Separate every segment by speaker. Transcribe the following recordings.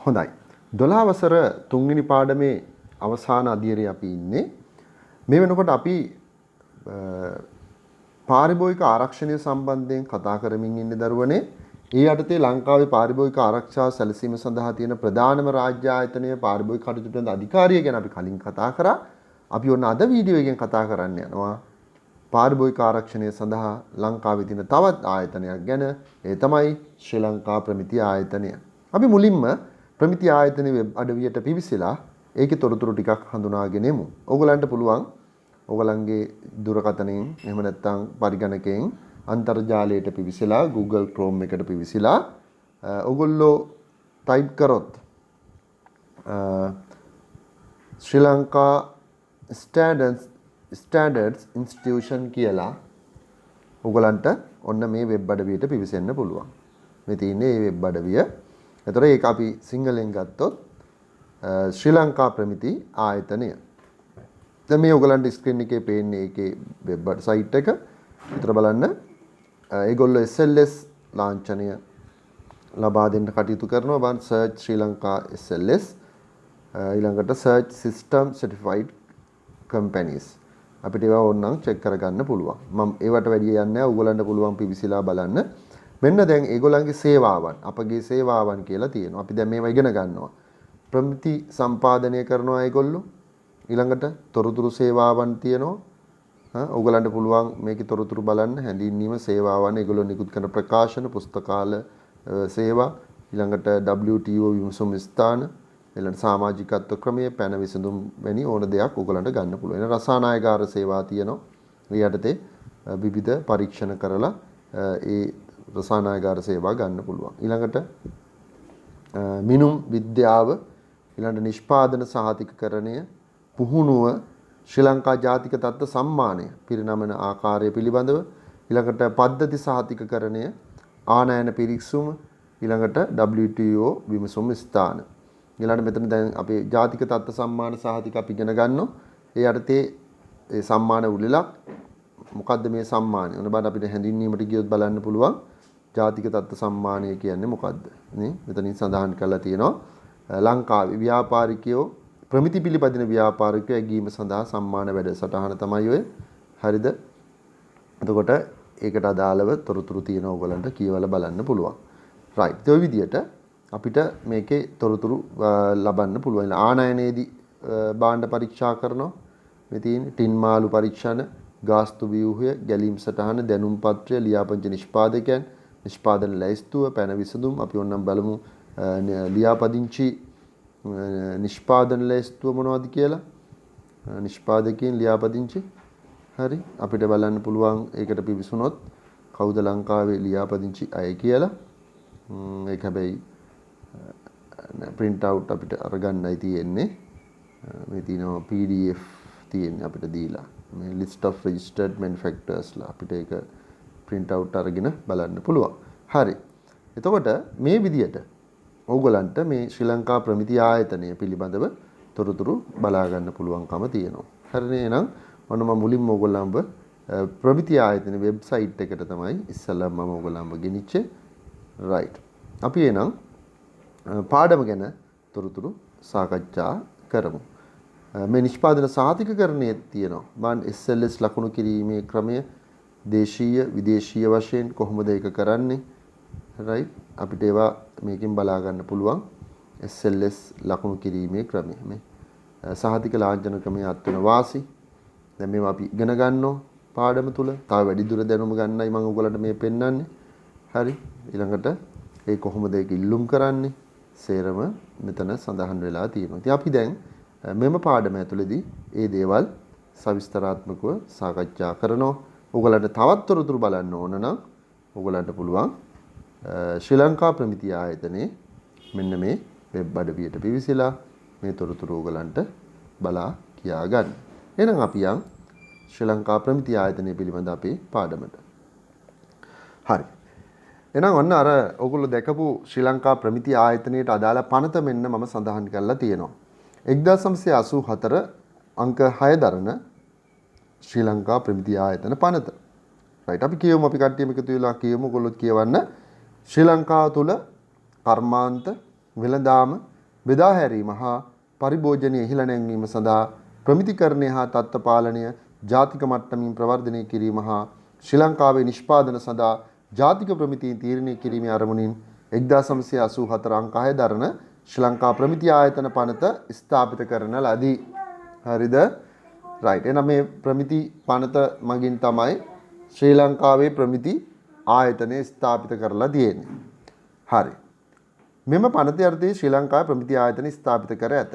Speaker 1: හොඳයි. 12 වසර 3 වෙනි පාඩමේ අවසාන අදියරේ අපි ඉන්නේ. මේ වෙනකොට අපි පාරිභෝගික ආරක්ෂණය සම්බන්ධයෙන් කතා කරමින් ඉන්නේ දරුවනේ. ඒ යටතේ ලංකාවේ පාරිභෝගික ආරක්ෂාව සැලසීම සඳහා තියෙන ප්‍රධානම රාජ්‍ය ආයතනය පාරිභෝගික කටයුතු අධිකාරිය ගැන අපි කලින් කතා කරා. අපි ඔන්න අද වීඩියෝ එකෙන් කතා කරන්න යනවා පාරිභෝගික ආරක්ෂණය සඳහා ලංකාවේ තියෙන තවත් ආයතනයක් ගැන. ඒ තමයි ශ්‍රී ලංකා ප්‍රමිති ආයතනය. අපි මුලින්ම ප්‍රමිති ආයතනයේ වෙබ් අඩවියට පිවිසලා ඒකේ තොරතුරු ටිකක් හඳුනාගෙන යමු. ඕගලන්ට පුළුවන් ඕගලන්ගේ දුරකථනයෙන් එහෙම නැත්නම් පරිගණකයෙන් අන්තර්ජාලයට පිවිසලා Google Chrome එකට පිවිසලා ඕගොල්ලෝ ටයිප් කරොත් ශ්‍රී ලංකා ස්ටෑන්ඩඩ්ස් ඉන්ස්ටිටියුෂන් කියලා ඕගලන්ට ඔන්න මේ වෙබ් අඩවියට පිවිසෙන්න පුළුවන්. මේ තියෙන්නේ මේ වෙබ් අඩවිය. එතකොට ඒක අපි සිංහලෙන් ගත්තොත් ශ්‍රී ලංකා ප්‍රමිති ආයතනය. දැන් මේ ඔයගලන්ට ස්ක්‍රීන් එකේ පේන්නේ ඒකේ වෙබ් සයිට් එක. විතර බලන්න. ඒගොල්ලෝ SLS ලාංඡනය ලබා දෙන්න කටයුතු කරනවා. බලන්න search ශ්‍රී ලංකා SLS ඊළඟට search system certified companies. අපිට ඒවා ඕනනම් චෙක් කරගන්න පුළුවන්. මම ඒවට වැඩි යන්නේ නැහැ. ඔයගලන්ට පුළුවන් පිවිසිලා බලන්න. මෙන්න දැන් ඒගොල්ලන්ගේ සේවාවන් අපගේ සේවාවන් කියලා තියෙනවා. අපි දැන් මේවා ඉගෙන ගන්නවා. ප්‍රමිති සම්පාදනය කරනවා ඒගොල්ලෝ. ඊළඟට තොරතුරු සේවාවන් තියෙනවා. ඕගලන්ට පුළුවන් මේකේ තොරතුරු බලන්න. හැඳින්වීම සේවාවන් ඒගොල්ලෝ නිකුත් කරන ප්‍රකාශන පුස්තකාල සේවා ඊළඟට WTO විමසුම් ස්ථාන ඊළඟට සමාජිකත්ව ක්‍රමය පැන විසඳුම් වැනි ඕන දෙයක් ඕගලන්ට ගන්න පුළුවන්. එන රසායනායකාර සේවා තියෙනවා. ඒ යටතේ විවිධ පරීක්ෂණ කරලා ඒ රසායනායකාර සේවා ගන්න පුළුවන්. ඊළඟට මිනුම් විද්‍යාව ඊළඟට නිෂ්පාදන සහතිකකරණය පුහුණුව ශ්‍රී ලංකා ජාතික තත්ත්ව සම්මානය පිරිනමන ආකාරය පිළිබඳව ඊළඟට පද්ධති සහතිකකරණය ආනයන පිරික්සුම ඊළඟට WTO විමසුම් ස්ථාන ඊළඟට මෙතන දැන් අපේ ජාතික තත්ත්ව සම්මාන සහතික අපි ඉගෙන ගන්නවා. ඒ යටතේ ඒ සම්මාන උළෙලක් මොකද්ද මේ සම්මානය? ඔන්න බලන්න අපිට හැඳින්වීමට ගියොත් බලන්න පුළුවන් ජාතික තත්ත්ව සම්මානය කියන්නේ මොකද්ද? නේ මෙතනින් සඳහන් කරලා තියෙනවා ලංකාවේ ව්‍යාපාරිකයෝ ප්‍රමිති පිළිපදින ව්‍යාපාරිකයෝ ඇගීම සඳහා සම්මාන වැඩසටහන තමයි ඔය. හරිද? එතකොට ඒකට අදාළව තොරතුරු තියෙන ඕගලන්ට කියවලා බලන්න පුළුවන්. රයිට්. ඒ විදිහට අපිට මේකේ තොරතුරු ලබන්න පුළුවන්. ආනයනයේදී භාණ්ඩ පරීක්ෂා කරනවා. මේ තියෙන ටින් මාළු පරීක්ෂණ, ගාස්තු ව්‍යුහය, ගැලීම් සටහන, දැනුම් පත්‍රය, ලියාපදිංචි නිෂ්පාදකයන්, නිෂ්පාදන ලැයිස්තුව, පැන විසඳුම් අපි ඕනනම් බලමු ලියාපදිංචි නිෂ්පාදන ලැයිස්තුව මොනවද කියලා. නිෂ්පාදකයන් ලියාපදිංචි හරි අපිට බලන්න පුළුවන් ඒකට පිවිසුනොත් කවුද ලංකාවේ ලියාපදිංචි අය කියලා. ඒක හැබැයි print out අපිට අරගන්නයි තියෙන්නේ. මේ තියෙනවා PDF තියෙන්නේ අපිට දීලා. මේ list of registered manufacturers ලා අපිට ඒක print out අරගෙන බලන්න පුළුවන්. හරි. එතකොට මේ විදියට ඕගලන්ට මේ ශ්‍රී ලංකා ප්‍රමිති ආයතනය පිළිබඳව තොරතුරු බලා ගන්න පුළුවන්කම තියෙනවා. හරිනේ. එහෙනම් ඔන්න මම මුලින්ම ඕගොල්ලන්ව ප්‍රමිති ආයතන වෙබ්සයිට් එකට තමයි ඉස්සෙල්ලාම මම ඕගොල්ලන්ව ගෙනිච්චේ. රයිට්. අපි එහෙනම් පාඩම ගැන තොරතුරු සාකච්ඡා කරමු. මේ නිෂ්පාදන සහතිකකරණයේ තියෙනවා. මම SLS ලකුණු කිරීමේ ක්‍රමය දේශීය විදේශීය වශයෙන් කොහොමද ඒක කරන්නේ? රයිට්. අපිට ඒවා මේකෙන් බලා ගන්න පුළුවන්. SLS ලකුණු කිරීමේ ක්‍රමය. මේ සහතික ලාංඡන ක්‍රමයේ අත්වන වාසි. දැන් මේවා අපි ඉගෙන ගන්නවා පාඩම තුල. තව වැඩි දුර දැනුම ගන්නයි මම ඔයගලන්ට මේ පෙන්නන්නේ. හරි. ඊළඟට ඒ කොහොමද ඒක ඉල්ලුම් කරන්නේ? සේරම මෙතන සඳහන් වෙලා තියෙනවා. ඉතින් අපි දැන් මෙම පාඩම ඇතුළේදී මේ දේවල් සවිස්තරාත්මකව සාකච්ඡා කරනවා. ඔයගලන්ට තවත් තොරතුරු බලන්න ඕන නම් ඔයගලන්ට පුළුවන් ශ්‍රී ලංකා ප්‍රමිති ආයතනයේ මෙන්න මේ වෙබ් අඩවියට පිවිසලා මේ තොරතුරු ඔයගලන්ට බලා කියා ගන්න. එහෙනම් අපි යන් ශ්‍රී ලංකා ප්‍රමිති ආයතනය පිළිබඳ අපේ පාඩමට. හරි. එහෙනම් ඔන්න අර ඔයගොල්ලෝ දැකපු ශ්‍රී ලංකා ප්‍රමිති ආයතනයට අදාළ පනත මෙන්න මම සඳහන් කරලා තියෙනවා. 1984 අංක 6 දරන ශ්‍රී ලංකා ප්‍රමිති ආයතන පනත. රයිට්. අපි කියමු අපි කට්ටියම එකතු වෙලා කියමු. ඔයගොල්ලොත් කියවන්න. ශ්‍රී ලංකාව තුල කර්මාන්ත වෙළඳාම බෙදා හැරීම හා පරිභෝජනය ඉහළ නැංවීම සඳහා ප්‍රමිතිකරණය හා තත්ත්ව පාලනය ජාතික මට්ටමින් ප්‍රවර්ධනය කිරීම හා ශ්‍රී ලංකාවේ නිෂ්පාදන සඳහා ජාතික ප්‍රමිතීන් තීරණය කිරීමේ අරමුණින් 1984 අංක 6 දරන ශ්‍රී ලංකා ප්‍රමිති ආයතන පනත ස්ථාපිත කරන ලදී. හරිද? රයිට්. එහෙනම් මේ ප්‍රමිති පනත මගින් තමයි ශ්‍රී ලංකාවේ ප්‍රමිති ආයතනය ස්ථාපිත කරලා තියෙන්නේ. හරි. මෙම පනත යටතේ ශ්‍රී ලංකාවේ ප්‍රමිති ආයතන ස්ථාපිත කර ඇත.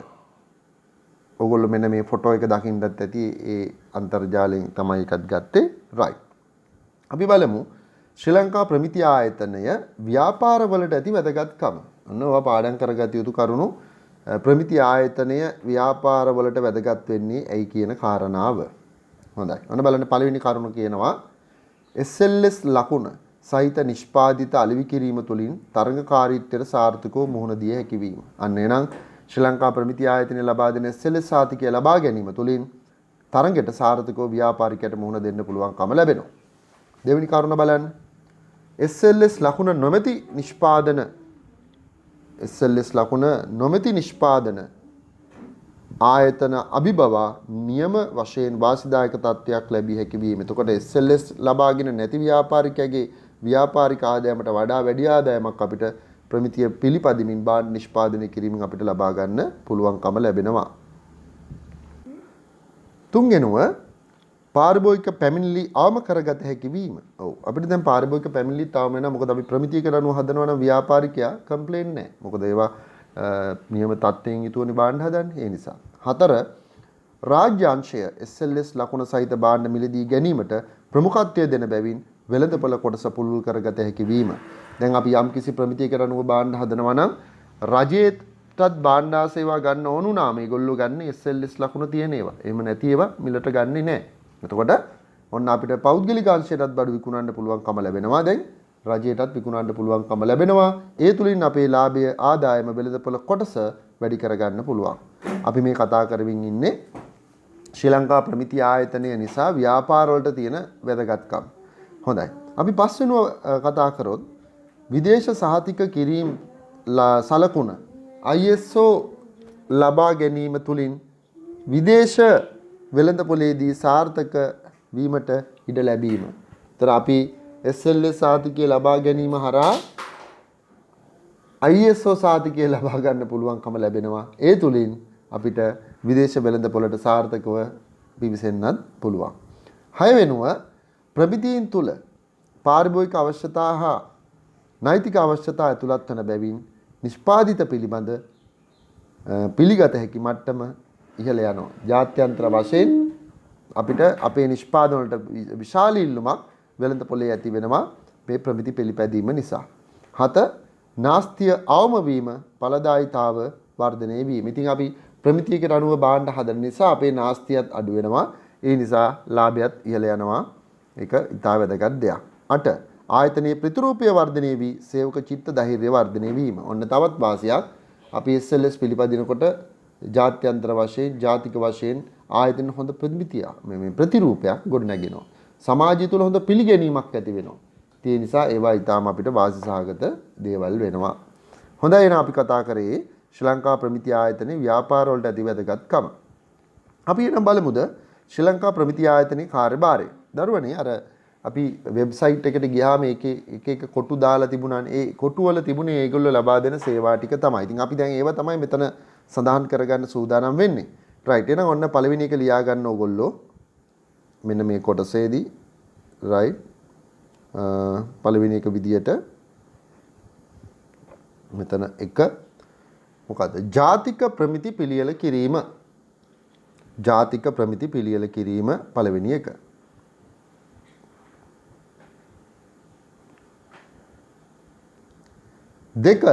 Speaker 1: ඔයගොල්ලෝ මෙන්න මේ ෆොටෝ එක දකින්නත් ඇති ඒ අන්තර්ජාලයෙන් තමයි එකක් ගත්තේ. රයිට්. අපි බලමු ශ්‍රී ලංකා ප්‍රමිති ආයතනය ව්‍යාපාරවලට ඇති වැදගත්කම. ඔන්න ඔය පාඩම් කරගත යුතු කරුණු ප්‍රමිති ආයතනය ව්‍යාපාරවලට වැදගත් වෙන්නේ ඇයි කියන කාරණාව. හොඳයි. ඔන්න බලන්න පළවෙනි කරුණ කියනවා SLS ලකුණ සහිත නිෂ්පාදිත අලෙවි කිරීම තුළින් තරඟකාරීත්වයට සාර්ථකව මුහුණ දිය හැකි වීම. අන්න එනම් ශ්‍රී ලංකා ප්‍රමිති ආයතනය ලබා දෙන SLS සාතිකය ලබා ගැනීම තුළින් තරඟයට සාර්ථකව ව්‍යාපාරිකයට මුහුණ දෙන්න පුළුවන්කම ලැබෙනවා. දෙවෙනි කරුණ බලන්න. SLS ලකුණ නොමැති නිෂ්පාදන SLS ලකුණ නොමැති නිෂ්පාදන ආයතන අභිබවා නියම වශයෙන් වාසිදායක තත්ත්වයක් ලැබිය හැකි වීම. එතකොට SLS ලබාගෙන නැති ව්‍යාපාරිකයාගේ ව්‍යාපාරික ආදායමට වඩා වැඩි ආදායමක් අපිට ප්‍රමිතිය පිළිපදිමින් භාණ්ඩ නිෂ්පාදනය කිරීමෙන් අපිට ලබා ගන්න පුළුවන්කම ලැබෙනවා. තුන්වෙනුව පාරිභෝගික පැමිණිලි අවම කරගත හැකි වීම. ඔව් අපිට දැන් පාරිභෝගික පැමිණිලි තාම වෙනවා. මොකද අපි ප්‍රමිතියකට අනුව හදනවා නම් ව්‍යාපාරිකයා කම්ප්ලේන් නැහැ. මොකද ඒවා නියම තත්ත්වයෙන් යුතුවනේ භාණ්ඩ හදන්නේ. ඒ නිසා. 4 රාජ්‍ය අංශය SLS ලකුණ සහිත භාණ්ඩ මිලදී ගැනීමට ප්‍රමුඛත්වය දෙන බැවින් වෙළඳපොළ කොටස පුළුල් කරගත හැකි වීම. දැන් අපි යම් කිසි ප්‍රමිතියකට අනුව භාණ්ඩ හදනවා නම් රජයේටත් භාණ්ඩ සේවා ගන්න ඕන උනා මේගොල්ලෝ ගන්න SLS ලකුණ තියෙන ඒවා. එහෙම නැති ඒවා මිලට ගන්නෙ නැහැ. එතකොට ඔන්න අපිට පෞද්ගලික අංශයටත් බඩු විකුණන්න පුළුවන්කම ලැබෙනවා. දැන් රජයටත් විකුණන්න පුළුවන්කම ලැබෙනවා. ඒ තුලින් අපේ ලාභය ආදායම වෙළඳපොළ කොටස වැඩි කරගන්න පුළුවන්. අපි මේ කතා කරමින් ඉන්නේ ශ්‍රී ලංකා ප්‍රමිති ආයතනය නිසා ව්‍යාපාර වලට තියෙන වැදගත්කම්. හොඳයි. අපි පස්වෙනුව කතා කරොත් විදේශ සහතික කිරීම සලකුණ ISO ලබා ගැනීම තුලින් විදේශ වෙළඳපොලේදී සාර්ථක වීමට ඉඩ ලැබීම. ඒතර අපි SLS සාතිකය ලබා ගැනීම හරහා ISO සාතිකය ලබා ගන්න පුළුවන්කම ලැබෙනවා. ඒ තුලින් අපිට විදේශ වෙළඳපොළට සාර්ථකව පිවිසෙන්නත් පුළුවන්. 6 වෙනුව ප්‍රමිතීන් තුල පාරිභෝගික අවශ්‍යතා හා නෛතික අවශ්‍යතා ඇතුළත් වන බැවින් නිෂ්පාදිත පිළිබඳ පිළිගත හැකි මට්ටම ඉහළ යනවා. ජාත්‍යන්තර වශයෙන් අපිට අපේ නිෂ්පාදන වලට විශාල ඉල්ලුමක් වෙළඳපොලේ ඇති වෙනවා මේ ප්‍රමිති පිළිපැදීම නිසා. 7 නාස්තිය අවම වීම ඵලදායීතාව වර්ධනය වීම. ඉතින් අපි ප්‍රමිතියකට අනුව භාණ්ඩ හදන නිසා අපේ නාස්තියත් අඩු වෙනවා. ඒ නිසා ලාභයත් ඉහළ යනවා. ඒක ඉතා වැදගත් දෙයක්. 8 ආයතනයේ ප්‍රතිරූපය වර්ධනය වී සේවක චිත්ත ධෛර්යය වර්ධනය වීම. ඔන්න තවත් වාසියක්. අපි SLS පිළිපදිනකොට ජාත්‍යන්තර වශයෙන් ජාතික වශයෙන් ආයතන හොඳ ප්‍රතිමිතිය මේ ප්‍රතිරූපයක් ගොඩනගෙනවා. සමාජය තුළ හොඳ පිළිගැනීමක් ඇති වෙනවා. ඒ නිසා ඒවා ඊටාම අපිට වාසි සහගත දේවල් වෙනවා. හොඳයි එහෙනම් අපි කතා කරේ ශ්‍රී ලංකා ප්‍රමිති ආයතනයේ ව්‍යාපාර වලට ඇති වැදගත්කම. අපි එනම් බලමුද ශ්‍රී ලංකා ප්‍රමිති ආයතනයේ කාර්යභාරය. දරුවනේ අර අපි වෙබ්සයිට් එකට ගියාම එක කොටු දාලා තිබුණානේ. ඒ කොටු වල තිබුණේ ඒගොල්ලෝ ලබා දෙන සේවා ටික තමයි. ඉතින් අපි දැන් ඒව තමයි මෙතන සඳහන් කරගන්න සූදානම් වෙන්නේ. රයිට්. එහෙනම් ඔන්න පළවෙනි එක ලියා ගන්න ඕගොල්ලෝ. මෙන්න මේ කොටසේදී රයිට්. පළවෙනි එක විදියට මෙතන එක මොකද්ද? ජාතික ප්‍රමිති පිළියෙල කිරීම. ජාතික ප්‍රමිති පිළියෙල කිරීම පළවෙනි එක. දෙක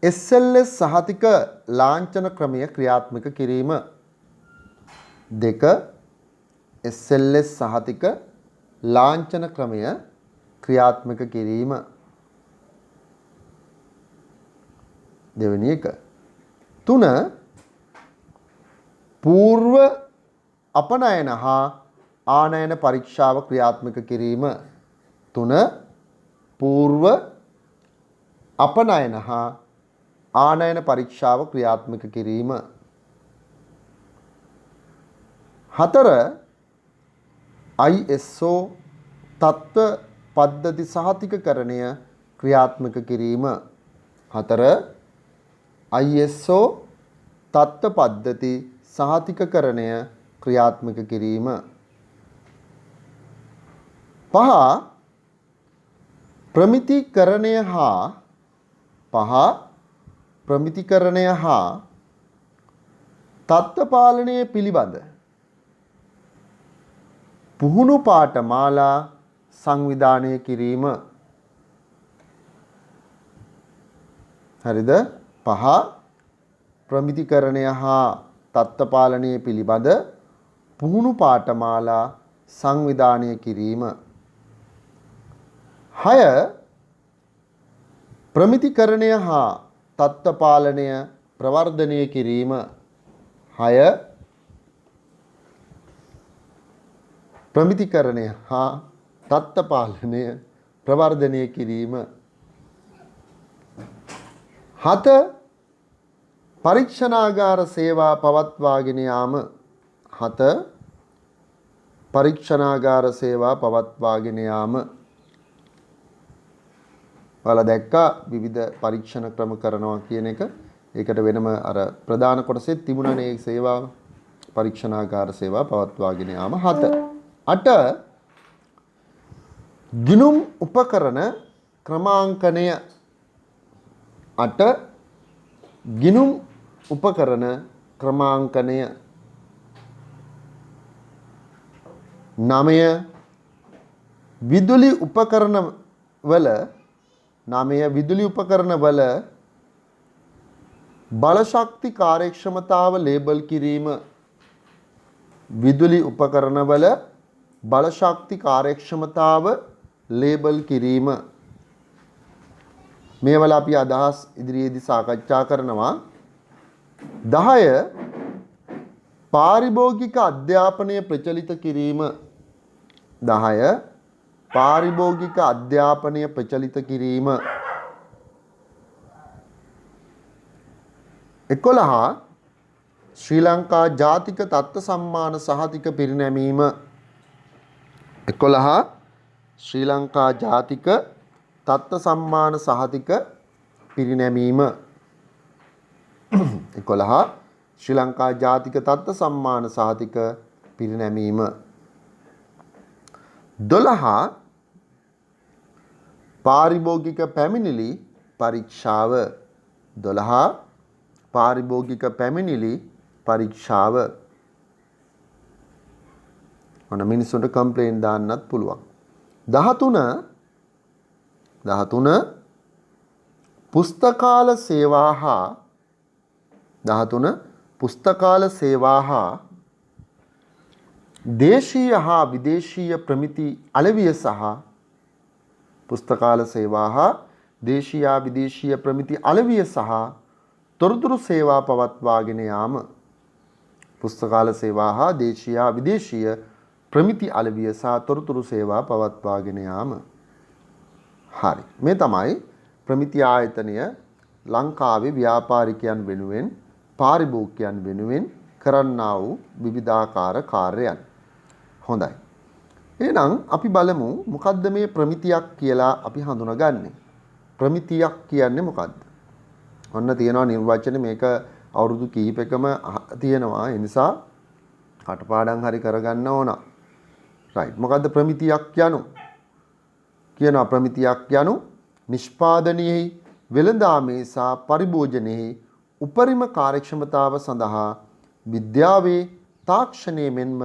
Speaker 1: SLS සහතික ලාංඡන ක්‍රමය ක්‍රියාත්මක කිරීම. දෙක SLS සහතික ලාංඡන ක්‍රමය ක්‍රියාත්මක කිරීම. දෙවෙනි එක. 3 పూర్ව අපනයන හා ආනයන පරීක්ෂාව ක්‍රියාත්මක කිරීම. 3 పూర్ව අපනයන හා ආනයන පරීක්ෂාව ක්‍රියාත්මක කිරීම. 4 ISO තත්ත්ව පද්ධති සහතිකකරණය ක්‍රියාත්මක කිරීම. 4 ISO තත්ත්ව පද්ධති සහතිකකරණය ක්‍රියාත්මක කිරීම. 5 ප්‍රමිතිකරණය හා තත්ත්ව පාලනය පිළිබඳ පුහුණු පාඨමාලා සංවිධානය කිරීම. හරිද? 5 ප්‍රමිතිකරණය හා තත්ත්ව පාලනය පිළිබඳ පුහුණු පාඨමාලා සංවිධානය කිරීම. 6 ප්‍රමිතිකරණය හා තත්ත්ව පාලනය ප්‍රවර්ධනය කිරීම. 6 ප්‍රමිතිකරණය හා තත්ත්ව පාලනය ප්‍රවර්ධනය කිරීම. 7 පරීක්ෂණාගාර සේවා පවත්වාගෙන යාම. 7 පරීක්ෂණාගාර සේවා පවත්වාගෙන යාම. ඔයාලා දැක්කා විවිධ පරීක්ෂණ ක්‍රම කරනවා කියන එක. ඒකට වෙනම අර ප්‍රධාන කොටසේ තිබුණානේ ඒ සේවාව. පරීක්ෂණාගාර සේවා පවත්වාගෙන යාම. 7 8 ගිණුම් උපකරණ ක්‍රමාංකනය. 8 ගිණුම් උපකරණ ක්‍රමාංකනය. 9 විදුලි උපකරණ වල බලශක්ති කාර්යක්ෂමතාව ලේබල් කිරීම. විදුලි උපකරණ වල බලශක්ති කාර්යක්ෂමතාව ලේබල් කිරීම. මේවල අපි අදහස් ඉදිරියේදී සාකච්ඡා කරනවා. 10 පාරිභෝගික අධ්‍යාපනය ප්‍රචලිත කිරීම. 10 පාරිභෝගික අධ්‍යාපනය ප්‍රචලිත කිරීම. 11 ශ්‍රී ලංකා ජාතික තත්ත්ව සම්මාන සහතික පිරිනැමීම. 11 ශ්‍රී ලංකා ජාතික තත්ත්ව සම්මාන සහතික පිරිනැමීම. 11 ශ්‍රී ලංකා ජාතික තත්ත්ව සම්මාන සහතික පිරිනැමීම. 12 පාරිභෝගික පැමිණිලි පරීක්ෂාව. 12 පාරිභෝගික පැමිණිලි පරීක්ෂාව. ඔන්න මිනිස්සුන්ට කම්ප්ලේන්ට් දාන්නත් පුළුවන්. 13 පුස්තකාල සේවා හා 13 පුස්තකාල සේවා හා දේශීය හා විදේශීය ප්‍රමිති අලෙවිය සහ පුස්තකාල සේවා හා දේශීය විදේශීය ප්‍රමිති අලෙවිය සහ තොරතුරු සේවා පවත්වාගෙන යාම. පුස්තකාල සේවා හා දේශීය විදේශීය ප්‍රමිති අලෙවිය සහ තොරතුරු සේවා පවත්වාගෙන යාම. හරි. මේ තමයි ප්‍රමිති ආයතනය ලංකාවේ ව්‍යාපාරිකයන් වෙනුවෙන් පාරිභෝගිකයන් වෙනුවෙන් කරන්නා වූ විවිධාකාර කාර්යයන්. හොඳයි. එහෙනම් අපි බලමු මොකද්ද මේ ප්‍රමිතියක් කියලා අපි හඳුනගන්නේ. ප්‍රමිතියක් කියන්නේ මොකද්ද? ඔන්න තියෙනවා නිර්වචන. මේක අවුරුදු කිහිපයකම තියෙනවා. ඒ නිසා කටපාඩම් හරි කරගන්න ඕන. රයිට්. මොකද්ද ප්‍රමිතියක් යනු? කියනවා ප්‍රමිතියක් යනු නිෂ්පාදනයේ වෙළඳාමේ සහ පරිභෝජනයේ උපරිම කාර්යක්ෂමතාව සඳහා විද්‍යාවේ තාක්ෂණයේ මෙන්ම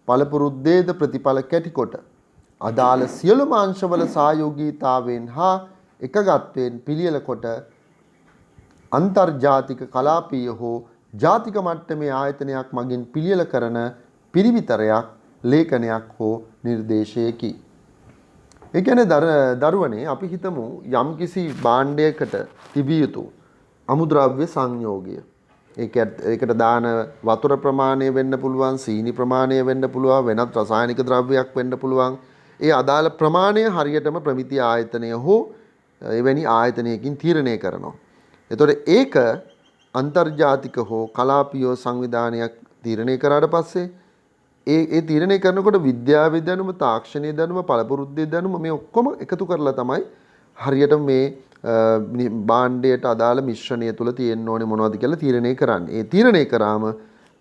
Speaker 1: පළපුරුද්දේද ප්‍රතිඵල කැටිකොට අදාළ සියලුම අංශවල සහයෝගීතාවෙන් හා එකගත්වයෙන් පිළියෙල කොට අන්තර්ජාතික කලාපීය හෝ ජාතික මට්ටමේ ආයතනයක් මගින් පිළියෙල කරන පිරිවිතරයක් ලේඛනයක් හෝ නිර්දේශයකි. ඒ කියන්නේ දරුවනේ අපි හිතමු යම්කිසි භාණ්ඩයකට තිබිය යුතු අමුද්‍රව්‍ය සංයෝගය. ඒකට දාන වතුර ප්‍රමාණය වෙන්න පුළුවන්, සීනි ප්‍රමාණය වෙන්න පුළුවන්, වෙනත් රසායනික ද්‍රව්‍යයක් වෙන්න පුළුවන්. ඒ අදාළ ප්‍රමාණය හරියටම ප්‍රමිති ආයතනය හෝ එවැනි ආයතනයකින් තීරණය කරනවා. එතකොට ඒක අන්තර්ජාතික හෝ කලාපීය සංවිධානයක් තීරණය කරාට පස්සේ ඒ තීරණය කරනකොට විද්‍යාවේ දැනුම, තාක්ෂණයේ දැනුම, පළපුරුද්දේ දැනුම මේ ඔක්කොම එකතු කරලා තමයි හරියට මේ භාණ්ඩයට අදාළ මිශ්‍රණය තුල තියෙන්න ඕනේ මොනවද කියලා තීරණය කරන්නේ. ඒ තීරණය කරාම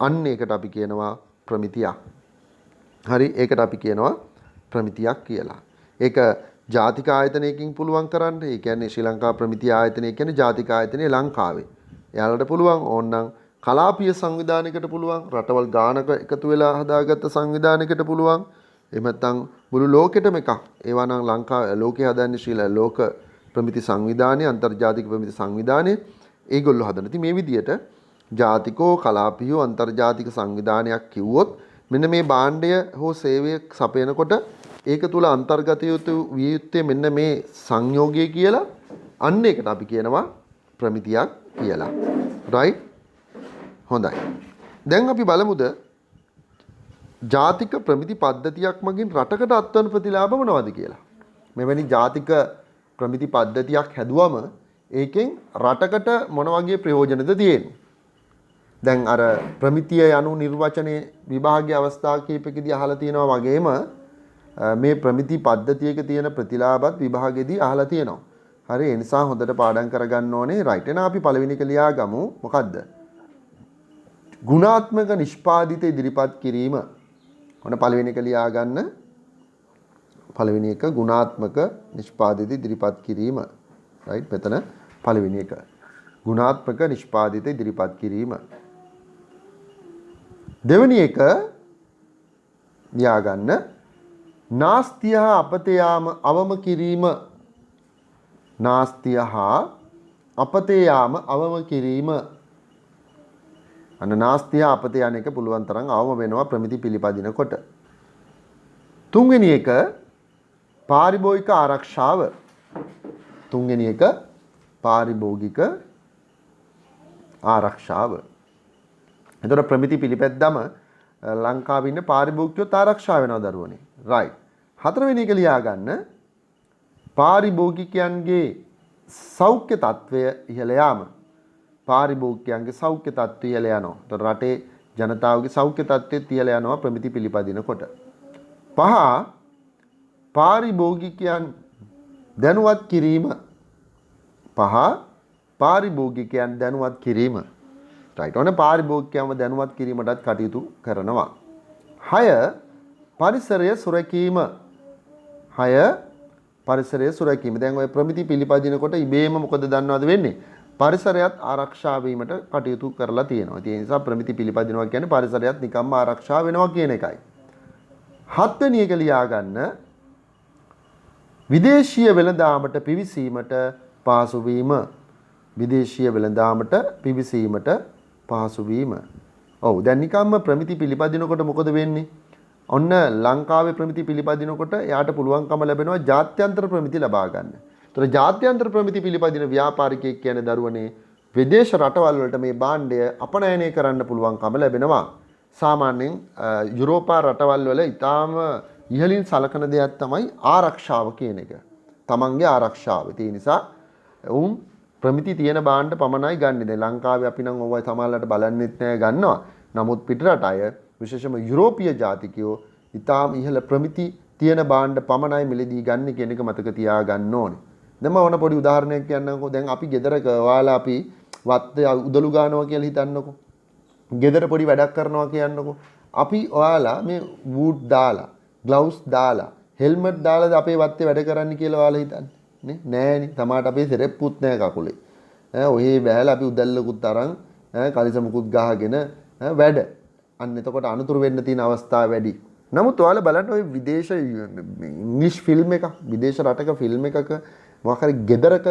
Speaker 1: අන්න ඒකට අපි කියනවා ප්‍රමිතියක්. හරි, ඒකට අපි කියනවා ප්‍රමිතියක් කියලා. ඒක ජාතික ආයතනයකින් පුළුවන් කරන්න. ඒ කියන්නේ ශ්‍රී ලංකා ප්‍රමිති ආයතනය කියන්නේ ජාතික ආයතනය ලංකාවේ. එයාලට පුළුවන් ඕනනම් කලාපීය සංවිධානයකට පුළුවන්, රටවල් ගානක එකතු වෙලා හදාගත්ත සංවිධානයකට පුළුවන්. එහෙම නැත්නම් මුළු ලෝකෙටම එකක්. ඒවා නම් ලෝකේ හදන්නේ ශ්‍රී ලෝක ප්‍රමිති සංවිධානය, අන්තර්ජාතික ප්‍රමිති සංවිධානය. ඒගොල්ලෝ හදන. ඉතින් මේ විදිහට ජාතිකෝ කලාපීය අන්තර්ජාතික සංවිධානයක් කිව්වොත් මෙන්න මේ භාණ්ඩය හෝ සේවය සපයනකොට ඒක තුල අන්තර්ගත විය යුත්තේ මෙන්න මේ සංයෝගය කියලා. අන්න ඒකට අපි කියනවා ප්‍රමිතියක් කියලා. right? හොඳයි. දැන් අපි බලමුද ජාතික ප්‍රමිති පද්ධතියක් මගින් රටකට අත්වන ප්‍රතිලාභ මොනවද කියලා. මෙවැනි ජාතික ප්‍රමිති පද්ධතියක් හැදුවම ඒකෙන් රටකට මොන වගේ ප්‍රයෝජනද තියෙන්නේ? දැන් අර ප්‍රමිතිය යනු නිර්වචනයේ විභාගයේ අවස්ථා කිහිපකදී අහලා තියෙනවා වගේම මේ ප්‍රමිති පද්ධතියක තියෙන ප්‍රතිලාභත් විභාගෙදී අහලා තියෙනවා. හරි, ඒ නිසා හොඳට පාඩම් කරගන්න ඕනේ. right. එහෙනම් අපි පළවෙනි එක ලියා ගමු. මොකද්ද? ගුණාත්මක නිෂ්පාදිත ඉදිරිපත් කිරීම. ඔන්න පළවෙනි එක ලියා ගන්න. පළවෙනි එක ගුණාත්මක නිෂ්පාදිත ඉදිරිපත් කිරීම. right. මෙතන පළවෙනි එක. ගුණාත්මක නිෂ්පාදිත ඉදිරිපත් කිරීම. දෙවෙනි එක ලියා ගන්න. නාස්තිය හා අපතේ යාම අවම කිරීම. නාස්තිය හා අපතේ යාම අවම කිරීම. අන්න නාස්තිය අපතේ යන එක පුළුවන් තරම් අවම වෙනවා ප්‍රමිති පිළිපදිනකොට. තුන්වෙනි එක පාරිභෝගික ආරක්ෂාව. තුන්වෙනි එක පාරිභෝගික ආරක්ෂාව. එතකොට ප්‍රමිති පිළිපැද්දම ලංකාවේ ඉන්න පාරිභෝගිකයොත් ආරක්ෂා වෙනවා දරුවනේ. right. හතරවෙනි එක ලියා ගන්න. පාරිභෝගිකයන්ගේ සෞඛ්‍ය තත්ත්වය ඉහළ යාම. පාරිභෝගිකයන්ගේ සෞඛ්‍ය තත්ත්වය ඉහළ යනවා. එතකොට රටේ ජනතාවගේ සෞඛ්‍ය තත්ත්වය ඉහළ යනවා ප්‍රමිති පිළිපදිනකොට. 5. පාරිභෝගිකයන් දැනුවත් කිරීම. 5. පාරිභෝගිකයන් දැනුවත් කිරීම. right. ඔන්න පාරිභෝගිකයන්ව දැනුවත් කිරීමටත් කටයුතු කරනවා. 6. පරිසරය සුරැකීම. 6. පරිසරය සුරැකීම. දැන් ඔය ප්‍රමිති පිළිපදිනකොට ඉබේම මොකද දන්නවද වෙන්නේ? පරිසරයත් ආරක්ෂා වීමට කටයුතු කරලා තියෙනවා. ඒ නිසා ප්‍රමිති පිළිපදිනවා කියන්නේ පරිසරයත් නිකම්ම ආරක්ෂා වෙනවා කියන එකයි. 7 වෙනි එක ලියා ගන්න. විදේශීය වෙළඳාමට පිවිසීමට පහසු වීම. විදේශීය වෙළඳාමට පිවිසීමට පහසු වීම. ඔව්, දැන් නිකම්ම ප්‍රමිති පිළිපදිනකොට මොකද වෙන්නේ? ඔන්න ලංකාවේ ප්‍රමිති පිළිපදිනකොට එයාට පුළුවන්කම ලැබෙනවා ජාත්‍යන්තර ප්‍රමිති ලබා ගන්න. ඒතර ජාත්‍යන්තර ප්‍රමිති පිළිපදින ව්‍යාපාරිකයෙක් කියන්නේ දරුවනේ විදේශ රටවල් වලට මේ භාණ්ඩය අපනයනය කරන්න පුළුවන්කම ලැබෙනවා. සාමාන්‍යයෙන් යුරෝපා රටවල් වල ඊටාම ඉහළින් සලකන දෙයක් තමයි ආරක්ෂාව කියන එක. තමන්ගේ ආරක්ෂාව. ඒ නිසා උන් ප්‍රමිති තියෙන භාණ්ඩ පමණයි ගන්නෙ. දැන් ලංකාවේ අපි නම් ඕවා සමහරවිට බලන්නෙත් නෑ ගන්නවා. නමුත් පිටරට අය විශේෂම යුරෝපීය ජාතිකයෝ ඊටාම ඉහළ ප්‍රමිති තියෙන භාණ්ඩ පමණයි මිලදී ගන්න කියන එක මතක තියාගන්න ඕනේ. දැන් මම ඕන පොඩි උදාහරණයක් කියන්නම්කෝ. දැන් අපි ගෙදරක ඔයාලා අපි වත්තේ උදළු ගන්නවා කියලා හිතන්නකෝ. ගෙදර පොඩි වැඩක් කරනවා කියන්නකෝ. අපි ඔයාලා මේ වූට් දාලා, ග්ලව්ස් දාලා, හෙල්මට් දාලාද අපේ වත්තේ වැඩ කරන්න කියලා ඔයාලා හිතන්නේ නේ? නෑනේ. තමාට අපේ සෙරෙප්පුත් නෑ කකුලේ. ඔහේ බෑලා අපි උදැල්ලකුත් අරන් කලිසමකුත් ගහගෙන වැඩ. අන්න එතකොට අනුතුරු වෙන්න තියෙන අවස්ථා වැඩි. නමුත් ඔයාලා බලන්න ওই විදේශ ඉංග්‍රීසි ෆිල්ම් එකක්, විදේශ රටක ෆිල්ම් එකක මොකක් හරි ගෙදරක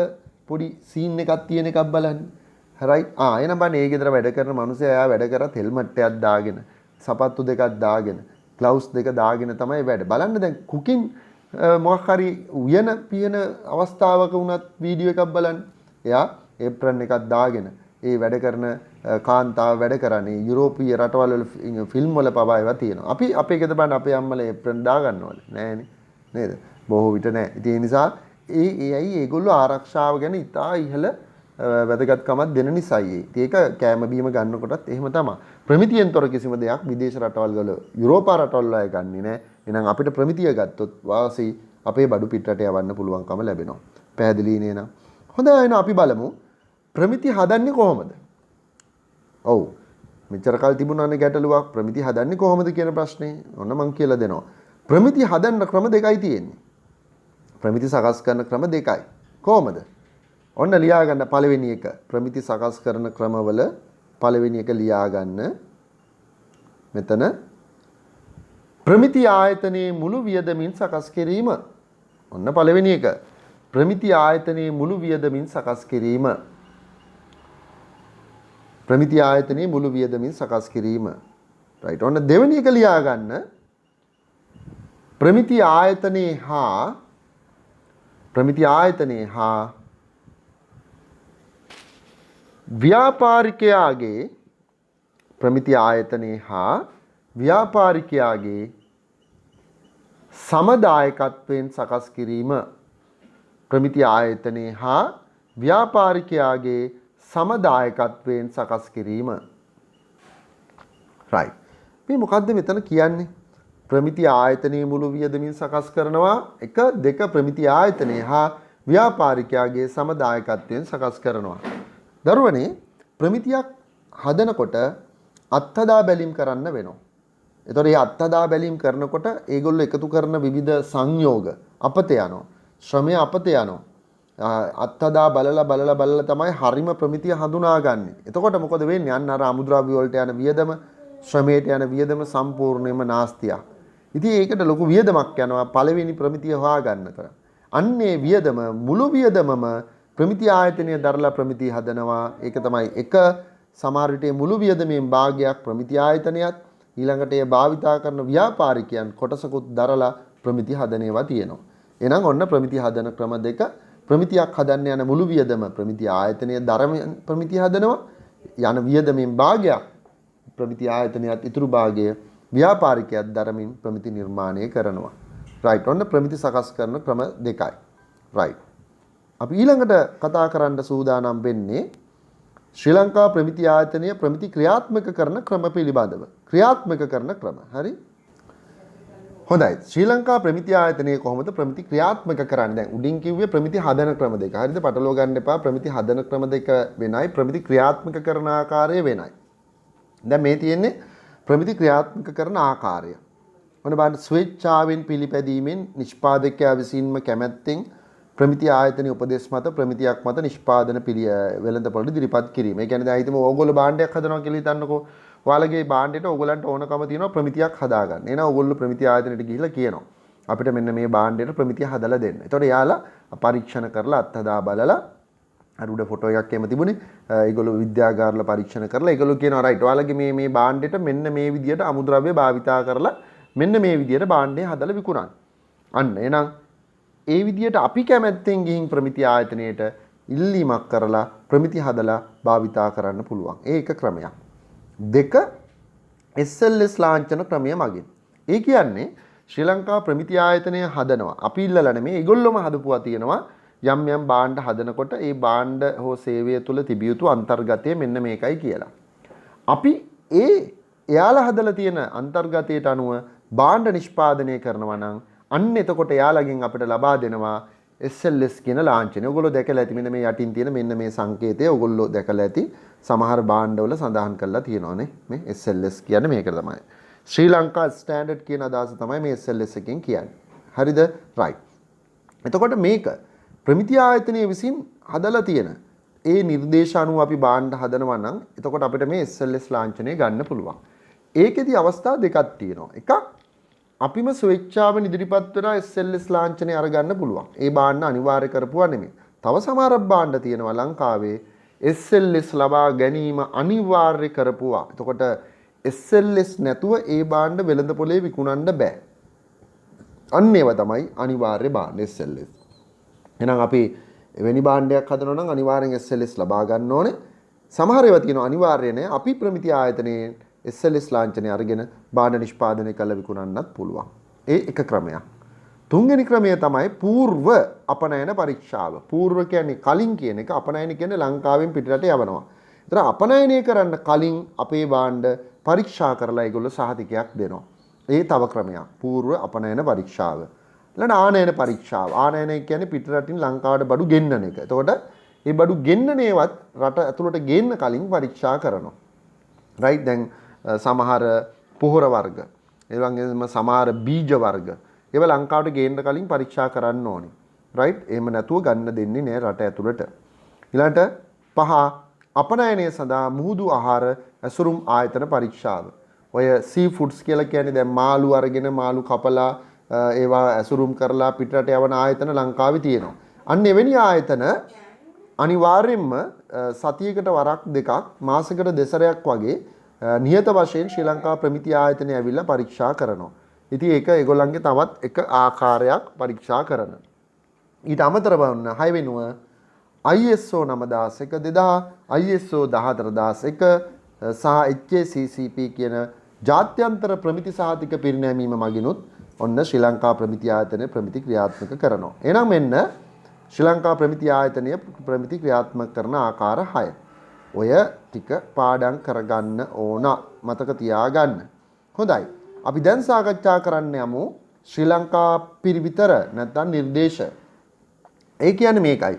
Speaker 1: පොඩි සීන් එකක් තියෙන එකක් බලන්න. right. එහෙනම් බලන්න මේ ගෙදර වැඩ කරන මිනිස්සයා එයා වැඩ කරත් හෙල්මට් එකක් දාගෙන, සපත්තු දෙකක් දාගෙන, ග්ලව්ස් දෙක දාගෙන තමයි වැඩ. බලන්න දැන් කුකින් මොකක් හරි උයන පියන අවස්ථාවක වුණත් වීඩියෝ එකක් බලන්න. එයා ඒප්‍රන් එකක් දාගෙන ඒ වැඩ කරන කාන්තාව වැඩ කරන්නේ යුරෝපීය රටවල් වල ෆිල්ම් වල පවා ඒවා තියෙනවා. අපි අපේ ගෙදර බලන්න අපේ අම්මලා ඒප්‍රන් දා ගන්නවද? නෑනේ. නේද? බොහෝ විට නෑ. ඉතින් ඒ නිසා ඒගොල්ලෝ ආරක්ෂාව ගැන ඉතා ඉහළ වැදගත්කමක් දෙන නිසායි. ඒක කෑම බීම ගන්නකොටත් එහෙම තමයි. ප්‍රමිතියෙන් තොර කිසිම දෙයක් විදේශ රටවල් වල යුරෝපා රටවල් වල ගන්නේ නැහැ. එහෙනම් අපිට ප්‍රමිතිය ගත්තොත් වාසි අපේ බඩු පිටරට යවන්න පුළුවන්කම ලැබෙනවා. පැහැදිලි නේද? හොඳයි එහෙනම් අපි බලමු ප්‍රමිති හදන්නේ කොහොමද? ඔව්. මෙච්චර කල් තිබුණානේ ගැටලුවක් ප්‍රමිති හදන්නේ කොහොමද කියන ප්‍රශ්නේ. ඔන්න මම කියලා දෙනවා. ප්‍රමිති හදන්න ක්‍රම දෙකයි තියෙන්නේ. ප්‍රමිති සකස් කරන ක්‍රම දෙකයි. කොහොමද? ඔන්න ලියා ගන්න පළවෙනි එක. ප්‍රමිති සකස් කරන ක්‍රමවල පළවෙනි එක ලියා ගන්න. මෙතන ප්‍රමිති ආයතනයේ මුළු වියදමින් සකස් කිරීම. ඔන්න පළවෙනි එක. ප්‍රමිති ආයතනයේ මුළු වියදමින් සකස් කිරීම. ප්‍රමිති ආයතනයේ මුළු වියදමින් සකස් කිරීම. රයිට්. ඔන්න දෙවෙනි එක ලියා ගන්න. ප්‍රමිති ආයතනයේ හා ව්‍යාපාරිකයාගේ ප්‍රමිති ආයතනයේ හා ව්‍යාපාරිකයාගේ සමදායකත්වයෙන් සකස් කිරීම. ප්‍රමිති ආයතනයේ හා ව්‍යාපාරිකයාගේ සමදායකත්වයෙන් සකස් කිරීම. right. මේ මොකද්ද මෙතන කියන්නේ? ප්‍රමිති ආයතනයේ මුළු වියදමින් සකස් කරනවා. 1 2 ප්‍රමිති ආයතනයේ හා ව්‍යාපාරිකයාගේ සමදායකත්වයෙන් සකස් කරනවා. දරුවනේ ප්‍රමිතියක් හදනකොට අත්හදා බැලීම් කරන්න වෙනවා. එතකොට මේ අත්හදා බැලීම් කරනකොට ඒගොල්ලෝ එකතු කරන විවිධ සංයෝග අපත යනවා. ශ්‍රමය අපත යනවා. අත්හදා බලලා තමයි හරිම ප්‍රමිතිය හඳුනාගන්නේ. එතකොට මොකද වෙන්නේ? අන්න අර අමුද්‍රව්‍ය වලට යන වියදම, ශ්‍රමයට යන වියදම සම්පූර්ණයෙන්ම නාස්තියක්. ඉතින් ඒකට ලොකු වියදමක් යනවා පළවෙනි ප්‍රමිතිය හොයාගන්නතර. අන්නේ වියදම මුළු වියදමම ප්‍රමිති ආයතනය දරලා ප්‍රමිති හදනවා. ඒක තමයි එක සමහර විට මුළු වියදමෙන් භාගයක් ප්‍රමිති ආයතනයත් ඊළඟට ඒ භාවිතා කරන ව්‍යාපාරිකයන් කොටසකුත් දරලා ප්‍රමිති හදන ඒවා තියෙනවා. එහෙනම් ඔන්න ප්‍රමිති හදන ක්‍රම දෙක. ප්‍රමිතියක් හදන්න යන මුළු වියදම ප්‍රමිති ආයතනය දරමින් ප්‍රමිති හදනවා. යන වියදමෙන් භාගයක් ප්‍රමිති ආයතනයත් ඉතුරු භාගය ව්‍යාපාරිකයත් දරමින් ප්‍රමිති නිර්මාණය කරනවා. රයිට්. ඔන්න ප්‍රමිති සකස් කරන ක්‍රම දෙකයි. රයිට්. අපි ඊළඟට කතා කරන්න සූදානම් වෙන්නේ ශ්‍රී ලංකා ප්‍රමිති ආයතනය ප්‍රමිති ක්‍රියාත්මක කරන ක්‍රම පිළිබඳව. ක්‍රියාත්මක කරන ක්‍රම. හරි? හොඳයි. ශ්‍රී ලංකා ප්‍රමිති ආයතනය කොහොමද ප්‍රමිති ක්‍රියාත්මක කරන්නේ? දැන් උඩින් කිව්වේ ප්‍රමිති හදන ක්‍රම දෙක. හරිද? පටලවා ගන්න එපා. ප්‍රමිති හදන ක්‍රම දෙක වෙනයි. ප්‍රමිති ක්‍රියාත්මක කරන ආකාරය වෙනයි. දැන් මේ තියෙන්නේ ප්‍රමිති ක්‍රියාත්මක කරන ආකාරය. මොන බාහිර ස්වේච්ඡාවෙන් පිළිපැදීමෙන් නිෂ්පාදකයා විසින්ම කැමැත්තෙන් ප්‍රමිති ආයතනයේ උපදේශ මත ප්‍රමිතියක් මත නිෂ්පාදන වෙළඳපොළ ඉදිරිපත් කිරීම. ඒ කියන්නේ දැන් හිතමු ඕගොල්ලෝ භාණ්ඩයක් හදනවා කියලා හිතන්නකෝ. ඔයාලගේ භාණ්ඩෙට ඕගොල්ලන්ට ඕනකම තියෙනවා ප්‍රමිතියක් හදාගන්න. එහෙනම් ඕගොල්ලෝ ප්‍රමිති ආයතනයට ගිහිල්ලා කියනවා අපිට මෙන්න මේ භාණ්ඩෙට ප්‍රමිතිය හදලා දෙන්න. ඒතකොට යාලා පරීක්ෂණ කරලා අත්හදා බලලා අර උඩ ෆොටෝ එකක් එහෙම තිබුණේ. ඒගොල්ලෝ විද්‍යාගාරවල පරීක්ෂණ කරලා ඒගොල්ලෝ කියනවා රයිට් ඔයාලගේ මේ භාණ්ඩෙට මෙන්න මේ විදියට අමුද්‍රව්‍ය භාවිතා කරලා මෙන්න මේ විදියට භාණ්ඩය හදලා විකුණන්න. අන්න එහෙනම් ඒ විදියට අපි කැමැත්තෙන් ගිහින් ප්‍රමිති ආයතනයේට ඉල්ලීමක් කරලා ප්‍රමිති හදලා භාවිතා කරන්න පුළුවන්. ඒ එක ක්‍රමයක්. දෙක SLS ලාංඡන ක්‍රමය මගින්. ඒ කියන්නේ ශ්‍රී ලංකා ප්‍රමිති ආයතනය හදනවා. අපි ඉල්ලලා නෙමෙයි ඒගොල්ලොම හදපුවා තියෙනවා. යම් යම් භාණ්ඩ හදනකොට ඒ භාණ්ඩ හෝ සේවය තුළ තිබිය යුතු අන්තර්ගතය මෙන්න මේකයි කියලා. අපි එයාලා හදලා තියෙන අන්තර්ගතයට අනුව භාණ්ඩ නිෂ්පාදනය කරනවා නම් අන්න එතකොට යාළගෙන් අපිට ලබා දෙනවා SLS කියන ලාංඡනය. ඔයගොල්ලෝ දැකලා ඇති මෙන්න මේ යටින් තියෙන මෙන්න මේ සංකේතය ඔයගොල්ලෝ දැකලා ඇති. සමහර භාණ්ඩවල සඳහන් කරලා තියෙනවානේ. මේ SLS කියන්නේ මේක තමයි. ශ්‍රී ලංකා ස්ටෑන්ඩඩ් කියන අදහස තමයි මේ SLS එකෙන් කියන්නේ. හරිද? රයිට්. එතකොට මේක ප්‍රමිති ආයතනයේ විසින් හදලා තියෙන ඒ නිර්දේශ අනුව අපි භාණ්ඩ හදනවා නම් එතකොට අපිට මේ SLS ලාංඡනය ගන්න පුළුවන්. ඒකෙදි අවස්ථා දෙකක් තියෙනවා. එකක් අපිම ස්වේච්ඡාවෙන් ඉදිරිපත් වෙන SLS ලාංඡනය අරගන්න පුළුවන්. ඒ භාණ්ඩ අනිවාර්ය කරපුවා නෙමෙයි. තව සමහර භාණ්ඩ තියෙනවා ලංකාවේ SLS ලබා ගැනීම අනිවාර්ය කරපුවා. එතකොට SLS නැතුව ඒ භාණ්ඩ වෙළඳ පොලේ විකුණන්න බෑ. අන්න ඒවා තමයි අනිවාර්ය භාණ්ඩ SLS. එහෙනම් අපි එවැනි භාණ්ඩයක් හදනවා නම් අනිවාර්යෙන් SLS ලබා ගන්න ඕනේ. සමහර ඒවා තියෙනවා අනිවාර්ය නැහැ. අපි ප්‍රමිති ආයතනයේ SLS ලාංඡනය අරගෙන භාණ්ඩ නිෂ්පාදනය කළ විකුණන්නත් පුළුවන්. ඒ එක ක්‍රමයක්. තුන්වෙනි ක්‍රමය තමයි పూర్ව අපනයන පරීක්ෂාව. పూర్ව කියන්නේ කලින් කියන එක, අපනයන කියන්නේ ලංකාවෙන් පිටරට යවනවා. ඒතර අපනයනය කරන්න කලින් අපේ භාණ්ඩ පරීක්ෂා කරලා ඒගොල්ලෝ සහතිකයක් දෙනවා. ඒ තව ක්‍රමයක්. పూర్ව අපනයන පරීක්ෂාව. ඊළඟ ආනයන පරීක්ෂාව. ආනයන කියන්නේ පිටරටින් ලංකාවට බඩු ගෙන්නන එක. එතකොට මේ බඩු ගෙන්නනේවත් රට ඇතුළට ගේන්න කලින් පරීක්ෂා කරනවා. රයිට්. දැන් සමහර පොහොර වර්ග, ඒ වගේම සමහර බීජ වර්ග ඒවා ලංකාවට ගේන්න කලින් පරීක්ෂා කරන්න ඕනේ. රයිට්. එහෙම නැතුව ගන්න දෙන්නේ නෑ රට ඇතුළට. ඊළඟට 5 අපනයනය සඳහා මුහුදු ආහාර ඇසුරුම් ආයතන පරීක්ෂාව. ඔය සී ෆුඩ්ස් කියලා කියන්නේ දැන් මාළු අරගෙන මාළු කපලා ඒවා ඇසුරුම් කරලා පිටරට යවන ආයතන ලංකාවේ තියෙනවා. අන්න එවැනි ආයතන අනිවාර්යයෙන්ම සතියකට වරක් දෙකක් මාසෙකට දෙසරයක් වගේ නියත වශයෙන් ශ්‍රී ලංකා ප්‍රමිති ආයතනය ඇවිල්ලා පරීක්ෂා කරනවා. ඉතින් ඒක ඒගොල්ලන්ගේ තවත් එක ආකාරයක් පරීක්ෂා කරන. ඊට අමතරව වන්න 6 වෙනුව ISO 9001 2000 ISO 14001 සහ HACCP කියන ජාත්‍යන්තර ප්‍රමිති සහතික පිරිනැමීම මගිනුත් ඔන්න ශ්‍රී ලංකා ප්‍රමිති ආයතනය ප්‍රමිති ක්‍රියාත්මක කරනවා. එහෙනම් මෙන්න ශ්‍රී ලංකා ප්‍රමිති ආයතනය ප්‍රමිති ක්‍රියාත්මක කරන ආකාර 6. ඔය ටික පාඩම් කරගන්න ඕන. මතක තියාගන්න. හොඳයි. අපි දැන් සාකච්ඡා කරන්න යමු ශ්‍රී ලංකා පිරිවිතර නැත්නම් නිර්දේශ. ඒ කියන්නේ මේකයි.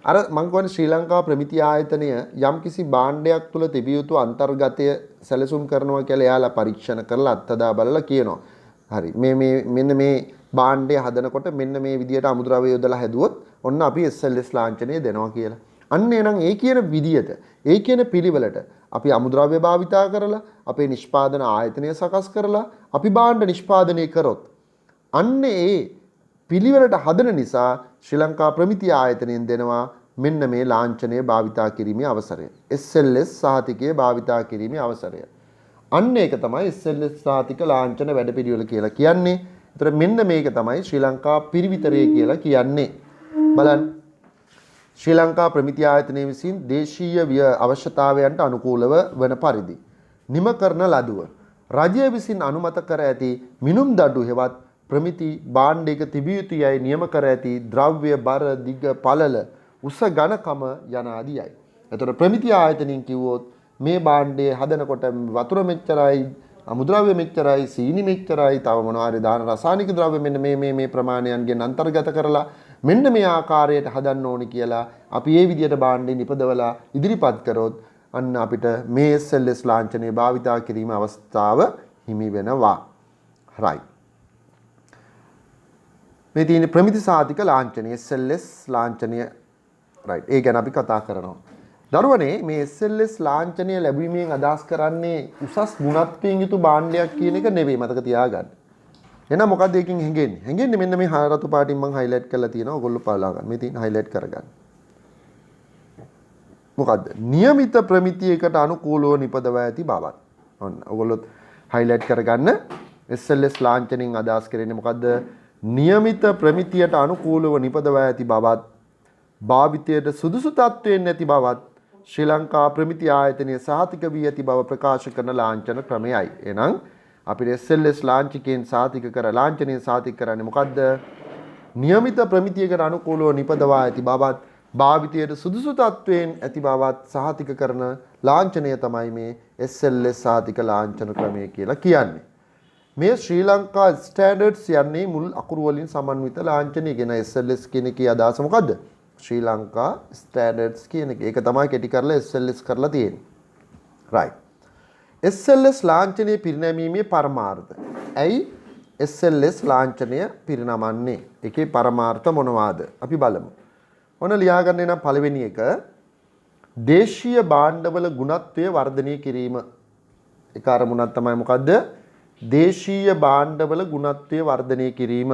Speaker 1: අර මම කියන්නේ ශ්‍රී ලංකා ප්‍රමිති ආයතනය යම්කිසි භාණ්ඩයක් තුල තිබිය යුතු අන්තර්ගතය සැලසුම් කරනවා කියලා එයාලා පරීක්ෂණ කරලා අත්දැක බලලා කියනවා. හරි. මෙන්න මේ භාණ්ඩය හදනකොට මෙන්න මේ විදියට අමුද්‍රව්‍ය යොදලා හැදුවොත් ඔන්න අපි SLS ලාංඡනය දෙනවා කියලා. අන්න එනම් ඒ කියන විදියට, ඒ කියන පිළිවෙලට අපි අමුද්‍රව්‍ය භාවිතා කරලා අපේ නිෂ්පාදන ආයතනය සකස් කරලා අපි භාණ්ඩ නිෂ්පාදනය කරොත් අන්න ඒ පිළිවෙලට හදන නිසා ශ්‍රී ලංකා ප්‍රමිති ආයතනයෙන් දෙනවා මෙන්න මේ ලාංඡනය භාවිතා කිරීමේ අවසරය. SLS සහතිකය භාවිතා කිරීමේ අවසරය. අන්න ඒක තමයි SLS සහතික ලාංඡන වැඩපිළිවෙල කියලා කියන්නේ. ඒතර මෙන්න මේක තමයි ශ්‍රී ලංකා පිරිවිතරය කියලා කියන්නේ. බලන්න. ශ්‍රී ලංකා ප්‍රමිති ආයතනය විසින් දේශීය අවශ්‍යතාවයන්ට අනුකූලව වන පරිදි නිම කරන ලදුව රජය විසින් අනුමත කර ඇති මිනුම් දඩු හෙවත් ප්‍රමිති භාණ්ඩයක තිබිය යුතු යයි නියම කර ඇති ද්‍රව්‍ය බර දිග පළල උස ඝනකම යන ආදියයි. එතකොට ප්‍රමිති ආයතනින් කිව්වොත් මේ භාණ්ඩය හදනකොට වතුර මෙච්චරයි, අමුද්‍රව්‍ය මෙච්චරයි, සීනි මෙච්චරයි, තව මොනවා හරි දාන රසායනික ද්‍රව්‍ය මෙන්න මේ ප්‍රමාණයන්ගෙන් අන්තර්ගත කරලා මෙන්න මේ ආකාරයට හදන්න ඕනි කියලා අපි මේ විදියට භාණ්ඩේ නිපදවලා ඉදිරිපත් කරොත් අන්න අපිට මේ SLS ලාංඡනය භාවිතා කිරීම අවස්ථාව හිමි වෙනවා. right. මේ තියෙන ප්‍රමිති සාධික ලාංඡනය SLS ලාංඡනය right. ඒ ගැන අපි කතා කරනවා. දරුවනේ මේ SLS ලාංඡනය ලැබීමෙන් අදහස් කරන්නේ උසස් ගුණත්වයෙන් යුතු භාණ්ඩයක් කියන එක නෙවෙයි, මතක තියාගන්න. එහෙනම් මොකක්ද එකකින් හැංගෙන්නේ? හැංගෙන්නේ මෙන්න මේ රතු පාටින් මම highlight කරලා තියෙනවා. ඔයගොල්ලෝ බලලා ගන්න. මේ තියෙන highlight කරගන්න. මොකද්ද? નિયમિત ප්‍රමිතියකට අනුකූලව නිපදවා ඇති බවත්. ඔන්න ඔයගොල්ලෝ highlight කරගන්න. SLS ලාංඡනයෙන් අදහස් කරන්නේ මොකද්ද? નિયમિત ප්‍රමිතියට අනුකූලව නිපදවා ඇති බවත්, භාවිතයට සුදුසු තත්වයෙන් නැති බවත් ශ්‍රී ලංකා ප්‍රමිති ආයතනය සහතික වී ඇති බව ප්‍රකාශ කරන ලාංඡන ක්‍රමයයි. එහෙනම් අපිට SLS ලාංඡිකයෙන් සාතික කර ලාංඡනයෙන් සාතික කරන්නේ මොකද්ද? નિયમિત ප්‍රමිතියකට අනුකූලව නිපදවා ඇති බවත්, භාවිතයට සුදුසු තත්වයෙන් ඇති බවත් සාතික කරන ලාංඡනය තමයි මේ SLS සාතික ලාංඡන ක්‍රමය කියලා කියන්නේ. මේ ශ්‍රී ලංකා ස්ටෑන්ඩඩ්ස් යන්නේ මුල් අකුරු වලින් සමන්විත ලාංඡනය කියන SLS කියන එකේ අදහස මොකද්ද? ශ්‍රී ලංකා ස්ටෑන්ඩඩ්ස් කියන එක. ඒක තමයි කෙටි කරලා SLS කරලා තියෙන්නේ. right. SLS ලාංඡනය පිරිනැමීමේ පරමාර්ථ. ඇයි SLS ලාංඡනය පිරිනමන්නේ? ඒකේ පරමාර්ථ මොනවාද? අපි බලමු. ඔන්න ලියා ගන්න නම් පළවෙනි එක දේශීය භාණ්ඩවල ගුණත්වය වර්ධනය කිරීම. ඒක අරමුණක් තමයි මොකද්ද? දේශීය භාණ්ඩවල ගුණත්වය වර්ධනය කිරීම.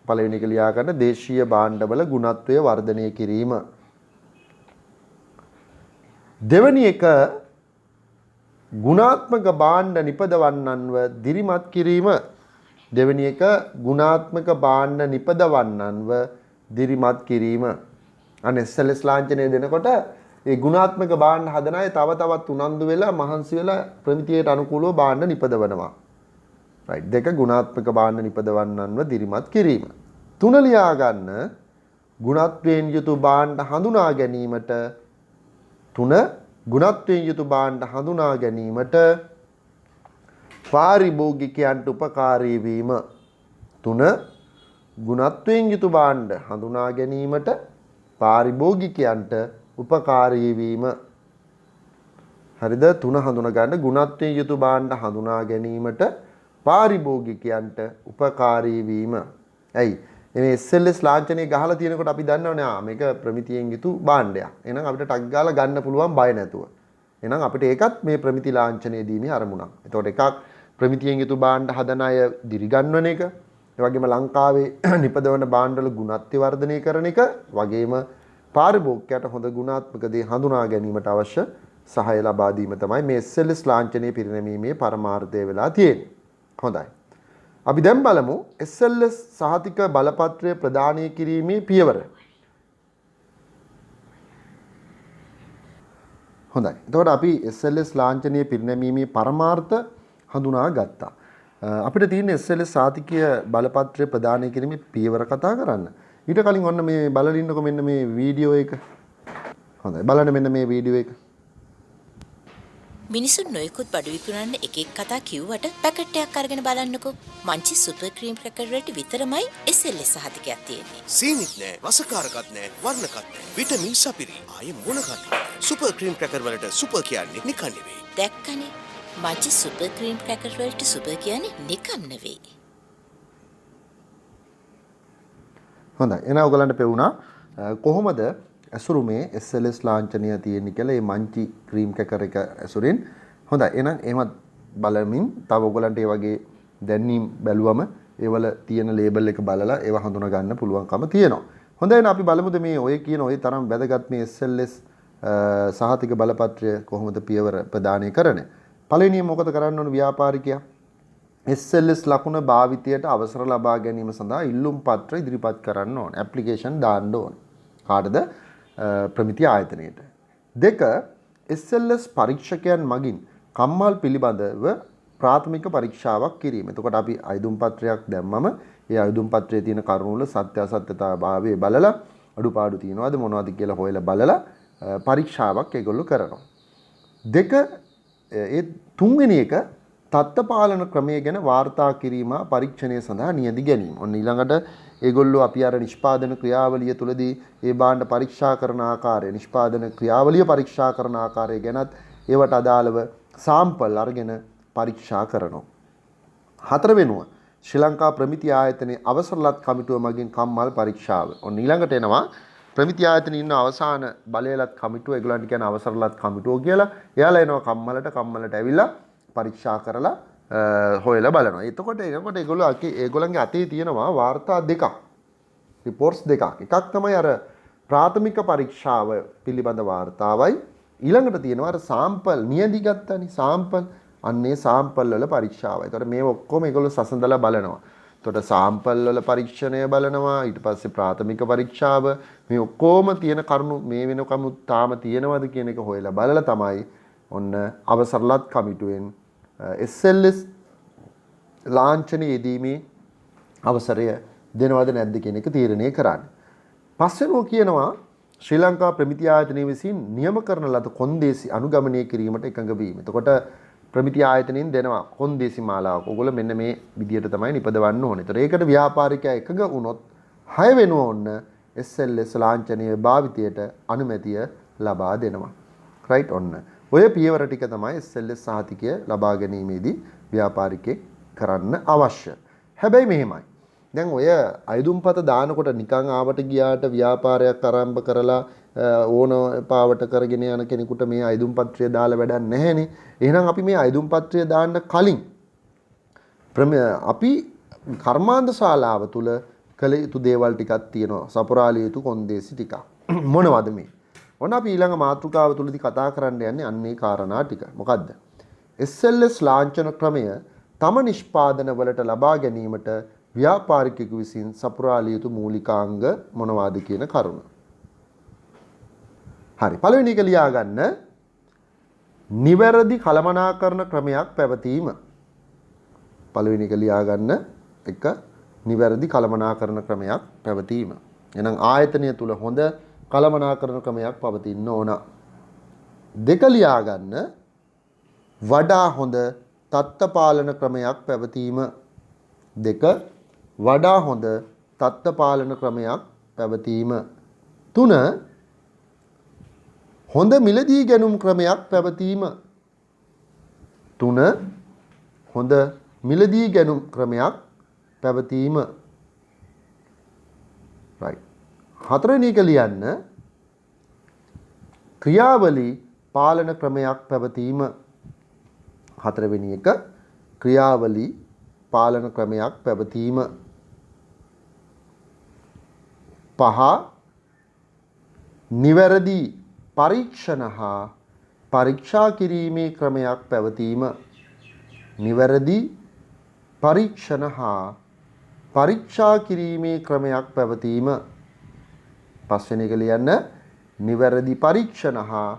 Speaker 1: පළවෙනි එක ලියා ගන්න දේශීය භාණ්ඩවල ගුණත්වය වර්ධනය කිරීම. දෙවෙනි එක ගුණාත්මක භාණ්ඩ නිපදවන්නන්ව දිරිමත් කිරීම. දෙවෙනි එක ගුණාත්මක භාණ්ඩ නිපදවන්නන්ව දිරිමත් කිරීම. අනේ SLS ලාංඡනය දෙනකොට ඒ ගුණාත්මක භාණ්ඩ හදන අය තව තවත් උනන්දු වෙලා මහන්සි වෙලා ප්‍රමිතියට අනුකූලව භාණ්ඩ නිපදවනවා. රයිට්. 2 ගුණාත්මක භාණ්ඩ නිපදවන්නන්ව දිරිමත් කිරීම. 3 ලියා ගන්න ගුණත්වයෙන් යුතු භාණ්ඩ හඳුනා ගැනීමට 3 ගුණත්වයෙන් යුතු භාණ්ඩ හඳුනා ගැනීමට පාරිභෝගිකයන්ට උපකාරී වීම. 3 ගුණත්වයෙන් යුතු භාණ්ඩ හඳුනා ගැනීමට පාරිභෝගිකයන්ට උපකාරී වීම. හරිද? 3 හඳුනා ගන්න ගුණත්වයෙන් යුතු භාණ්ඩ හඳුනා ගැනීමට පාරිභෝගිකයන්ට උපකාරී වීම. ඇයි? මේ SLS ලාංඡනය ගහලා තියෙනකොට අපි දන්නවනේ මේක ප්‍රමිතියෙන් යුතු භාණ්ඩයක්. එහෙනම් අපිට ටක් ගාලා ගන්න පුළුවන් බය නැතුව. එහෙනම් අපිට ඒකත් මේ ප්‍රමිති ලාංඡනය දීමේ අරමුණක්. එතකොට එකක් ප්‍රමිතියෙන් යුතු භාණ්ඩ හදන අය දිරිගන්වන එක. ඒ වගේම ලංකාවේ නිපදවන භාණ්ඩවල ගුණත්වය වර්ධනය කරන එක. වගේම පාරිභෝගිකයට හොඳ ගුණාත්මක දේ හඳුනා ගැනීමට අවශ්‍ය සහාය ලබා දීම තමයි මේ SLS ලාංඡනයේ පිරිනැමීමේ පරමාර්ථය වෙලා තියෙන්නේ. හොඳයි. අපි දැන් බලමු SLS සහතික බලපත්‍රය ප්‍රදානය කිරීමේ පියවර. හොඳයි. එතකොට අපි SLS ලාංඡනයේ පිරිනැමීමේ පරමාර්ථ හඳුනා ගත්තා. අපිට තියෙන SLS සහතිකය බලපත්‍රය ප්‍රදානය කිරීමේ පියවර කතා කරන්න. ඊට කලින් ඔන්න මේ බලලින්නකො මෙන්න මේ වීඩියෝ එක. හොඳයි. බලන්න මෙන්න මේ වීඩියෝ එක.
Speaker 2: මිනිසුන් නොයෙකුත් බඩු විකුණන්න එක එක කතා කිව්වට පැකට් එකක් අරගෙන බලන්නකෝ. මංචි සුපර් ක්‍රීම් ක්‍රැකර් වලට විතරමයි SLS සහතිකයක් තියෙන්නේ.
Speaker 3: සීනිත් නෑ, රසකාරකත් නෑ, වර්ණකත් නෑ. විටමින් සපිරි. ආයේ මොන කතාවද? සුපර් ක්‍රීම් ක්‍රැකර් වලට සුපර් කියන්නේ නිකන් නෙවෙයි.
Speaker 2: දැක්කනේ. මංචි සුපර් ක්‍රීම් ක්‍රැකර් වලට සුපර් කියන්නේ නිකන් නෙවෙයි.
Speaker 1: හොඳයි. එහෙනම් ඔයගලන්ට පෙවුනා කොහොමද ඇසුරුමේ SLS ලාංඡනය තියෙන්නේ කියලා මේ මංචි ක්‍රීම් කැකර් එක ඇසුරින්. හොඳයි. එහෙනම් එහෙමත් බලමින් තව ඔයගලන්ට මේ වගේ දැනීම් බැලුවම ඒවල තියෙන ලේබල් එක බලලා ඒව හඳුනා ගන්න පුළුවන්කම තියෙනවා. හොඳයි. එහෙනම් අපි බලමුද මේ ඔය කියන ඔය තරම් වැදගත් මේ SLS සහතික බලපත්‍රය කොහොමද පියවර ප්‍රදානය කරන්නේ. පළවෙනියෙන් මොකද කරන්න ඕන ව්‍යාපාරිකයා? SLS ලකුණ භාවිතයට අවසර ලබා ගැනීම සඳහා ඉල්ලුම් පත්‍ර ඉදිරිපත් කරන්න ඕන. ඇප්ලිකේෂන් දාන්න ඕන. කාටද? ප්‍රමිති ආයතනයට. 2 SLS පරීක්ෂකයන් මගින් කම්මල් පිළිබඳව ප්‍රාථමික පරීක්ෂාවක් කිරීම. එතකොට අපි අයදුම් පත්‍රයක් දැම්මම ඒ අයදුම් පත්‍රයේ තියෙන කරුණු වල සත්‍යාසත්‍යතාවය බලලා අඩුපාඩු තියෙනවද මොනවද කියලා හොයලා බලලා පරීක්ෂාවක් ඒගොල්ලෝ කරනවා. 2 ඒ තුන්වෙනි එක තත්ත්ව පාලන ක්‍රමය ගැන වාර්තා කිරීම පරීක්ෂණය සඳහා නියැදි ගැනීම. ඔන්න ඊළඟට ඒගොල්ලෝ අපි අර නිෂ්පාදන ක්‍රියාවලිය තුළදී ඒ භාණ්ඩ පරීක්ෂා කරන ආකාරය, නිෂ්පාදන ක්‍රියාවලිය පරීක්ෂා කරන ආකාරය ගැනත් ඒවට අදාළව සාම්පල් අරගෙන පරීක්ෂා කරනවා. 4 වෙනුව ශ්‍රී ලංකා ප්‍රමිති ආයතනයේ අවසරලත් කමිටුව මගින් කම්මල් පරීක්ෂාව. ඔන්න ඊළඟට එනවා ප්‍රමිති ආයතනයේ ඉන්න අවසාන බලයලත් කමිටුව. ඒගොල්ලන්ට කියන අවසරලත් කමිටුව කියලා. එයාලා එනවා කම්මලට ඇවිල්ලා පරීක්ෂා කරලා හොයලා බලනවා. එතකොට ඒගොල්ලන්ගේ අතේ තියෙනවා වාර්තා දෙකක්. රිපෝට්ස් දෙකක්. එකක් තමයි අර ප්‍රාථමික පරීක්ෂාව පිළිබඳ වාර්තාවයි. ඊළඟට තියෙනවා අර සාම්පල් නියැදි ගත්තනේ සාම්පල්. අන්නේ සාම්පල් වල පරීක්ෂාවයි. එතකොට මේ ඔක්කොම ඒගොල්ලෝ සසඳලා බලනවා. එතකොට සාම්පල් වල පරීක්ෂණය බලනවා. ඊට පස්සේ ප්‍රාථමික පරීක්ෂාව මේ ඔක්කොම තියෙන කරුණු මේ වෙනකම් තාම තියෙනවද කියන එක හොයලා බලලා තමයි ඔන්න අවසරලත් කමිටුවෙන් SLS ලාංඡනය යෙදීමේ අවසරය දෙනවද නැද්ද කියන එක තීරණය කරන්නේ. පස්වෙනෝ කියනවා ශ්‍රී ලංකා ප්‍රමිති ආයතනය විසින් නියම කරන ලද කොන්දේසි අනුගමනය කිරීමට එකඟ වීම. එතකොට ප්‍රමිති ආයතනයෙන් දෙනවා කොන්දේසි මාලාවක්. ඕගොල්ලෝ මෙන්න මේ විදියට තමයි නිපදවන්න ඕනේ. ඒතර ඒකට ව්‍යාපාරිකයා එකඟ වුණොත් 6 වෙනුව ඔන්න SLS ලාංඡනයේ භාවිතයට අනුමැතිය ලබා දෙනවා. රයිට් ඔන්න. ඔය පියවර ටික තමයි SLS සහතිකය ලබා ගැනීමේදී ව්‍යාපාරිකයෙක් කරන්න අවශ්‍ය. හැබැයි මෙහෙමයි. දැන් ඔය අයදුම්පත දානකොට නිකන් ආවට ගියාට ව්‍යාපාරයක් ආරම්භ කරලා ඕන පාවට කරගෙන යන කෙනෙකුට මේ අයදුම් පත්‍රය දාලා වැඩක් නැහැනේ. එහෙනම් අපි මේ අයදුම් පත්‍රය දාන්න කලින් අපි කර්මාන්ත ශාලාව තුල කළ යුතු දේවල් ටිකක් තියෙනවා. සපුරාලිය යුතු කොන්දේසි ටිකක්. මොනවද මේ? ඔන්න අපි ඊළඟ මාතෘකාව තුලදී කතා කරන්න යන්නේ අන්නේ කාරණා ටික. මොකද්ද? SLS ලාංඡන ක්‍රමය තම නිෂ්පාදන වලට ලබා ගැනීමට ව්‍යාපාරිකයෙකු විසින් සපුරාලිය යුතු මූලිකාංග මොනවාද කියන කරුණ. හරි. පළවෙනි එක ලියා ගන්න. නිවැරදි කළමනාකරණ ක්‍රමයක් පැවතීම. පළවෙනි එක ලියා ගන්න එක නිවැරදි කළමනාකරණ ක්‍රමයක් පැවතීම. එහෙනම් ආයතනය තුල හොඳ කළමනාකරණ ක්‍රමයක් පවතින්න ඕන. දෙක ලියා ගන්න වඩා හොඳ තත්ත්ව පාලන ක්‍රමයක් පැවතීම. දෙක වඩා හොඳ තත්ත්ව පාලන ක්‍රමයක් පැවතීම. 3 හොඳ මිලදී ගැනුම් ක්‍රමයක් පැවතීම. 3 හොඳ මිලදී ගැනුම් ක්‍රමයක් පැවතීම. right. හතරවෙනි එක ලියන්න ක්‍රියාවලි පාලන ක්‍රමයක් පැවතීම. හතරවෙනි එක ක්‍රියාවලි පාලන ක්‍රමයක් පැවතීම. 5 නිවැරදි පරීක්ෂණ හා පරීක්ෂා කිරීමේ ක්‍රමයක් පැවතීම. නිවැරදි පරීක්ෂණ හා පරීක්ෂා කිරීමේ ක්‍රමයක් පැවතීම. පස්වෙනි එක ලියන්න නිවැරදි පරීක්ෂණ හා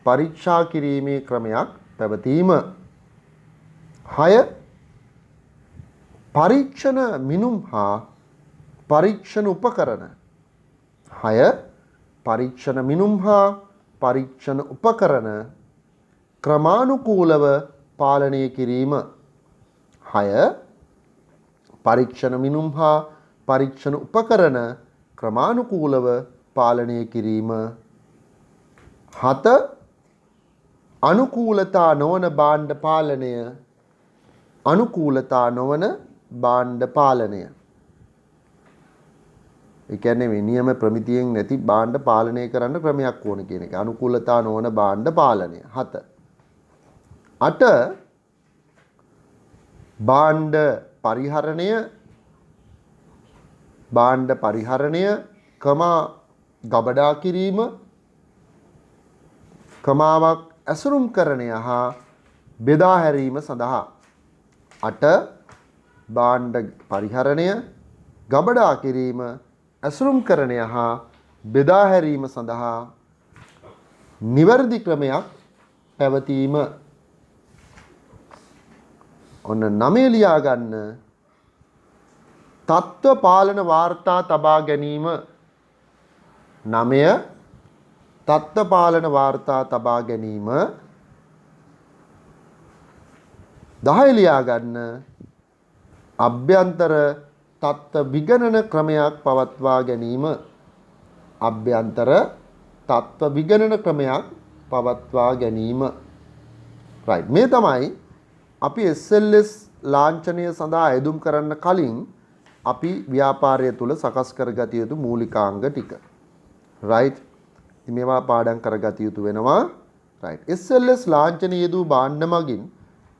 Speaker 1: පරීක්ෂා කිරීමේ ක්‍රමයක් පැවතීම. 6 පරීක්ෂණ මිනුම් හා පරීක්ෂණ උපකරණ. 6 පරීක්ෂණ මිනුම් හා පරීක්ෂණ උපකරණ ක්‍රමානුකූලව පාලනය කිරීම. 6 පරීක්ෂණ මිනුම් හා පරීක්ෂණ උපකරණ ක්‍රමානුකූලව පාලනය කිරීම. 7 අනුකූලතා නොවන භාණ්ඩ පාලනය. අනුකූලතා නොවන භාණ්ඩ පාලනය. ඒ කියන්නේ මේ නියම ප්‍රමිතියෙන් නැති භාණ්ඩ පාලනය කරන්න ක්‍රමයක් ඕන කියන එක. අනුකූලතා නොවන භාණ්ඩ පාලනය. 7. 8 භාණ්ඩ පරිහරණය. භාණ්ඩ පරිහරණය කමා ගබඩා කිරීම කමාවක් ඇසුරුම් කරණය හා බෙදා හැරීම සඳහා. 8 භාණ්ඩ පරිහරණය ගබඩා කිරීම ඇසුරුම් කරණය හා බෙදා හැරීම සඳහා නිවැරදි ක්‍රමයක් පැවතීම. ඔන්න 9 ලියා ගන්න තත්ත්ව පාලන වාර්තා තබා ගැනීම. 9 තත්ත්ව පාලන වාර්තා තබා ගැනීම. 10 ලියා ගන්න අභ්‍යන්තර තත්ත්ව විගණන ක්‍රමයක් පවත්වා ගැනීම. අභ්‍යන්තර තත්ත්ව විගණන ක්‍රමයක් පවත්වා ගැනීම. right මේ තමයි අපි SLS ලාංඡනය සඳහා යෙදුම් කරන්න කලින් අපි ව්‍යාපාරය තුල සකස් කරගත යුතු මූලිකාංග ටික. right මේවා පාඩම් කරගත යුතු වෙනවා. right SLS ලාංඡනය යෙදූ භාණ්ඩ මගින්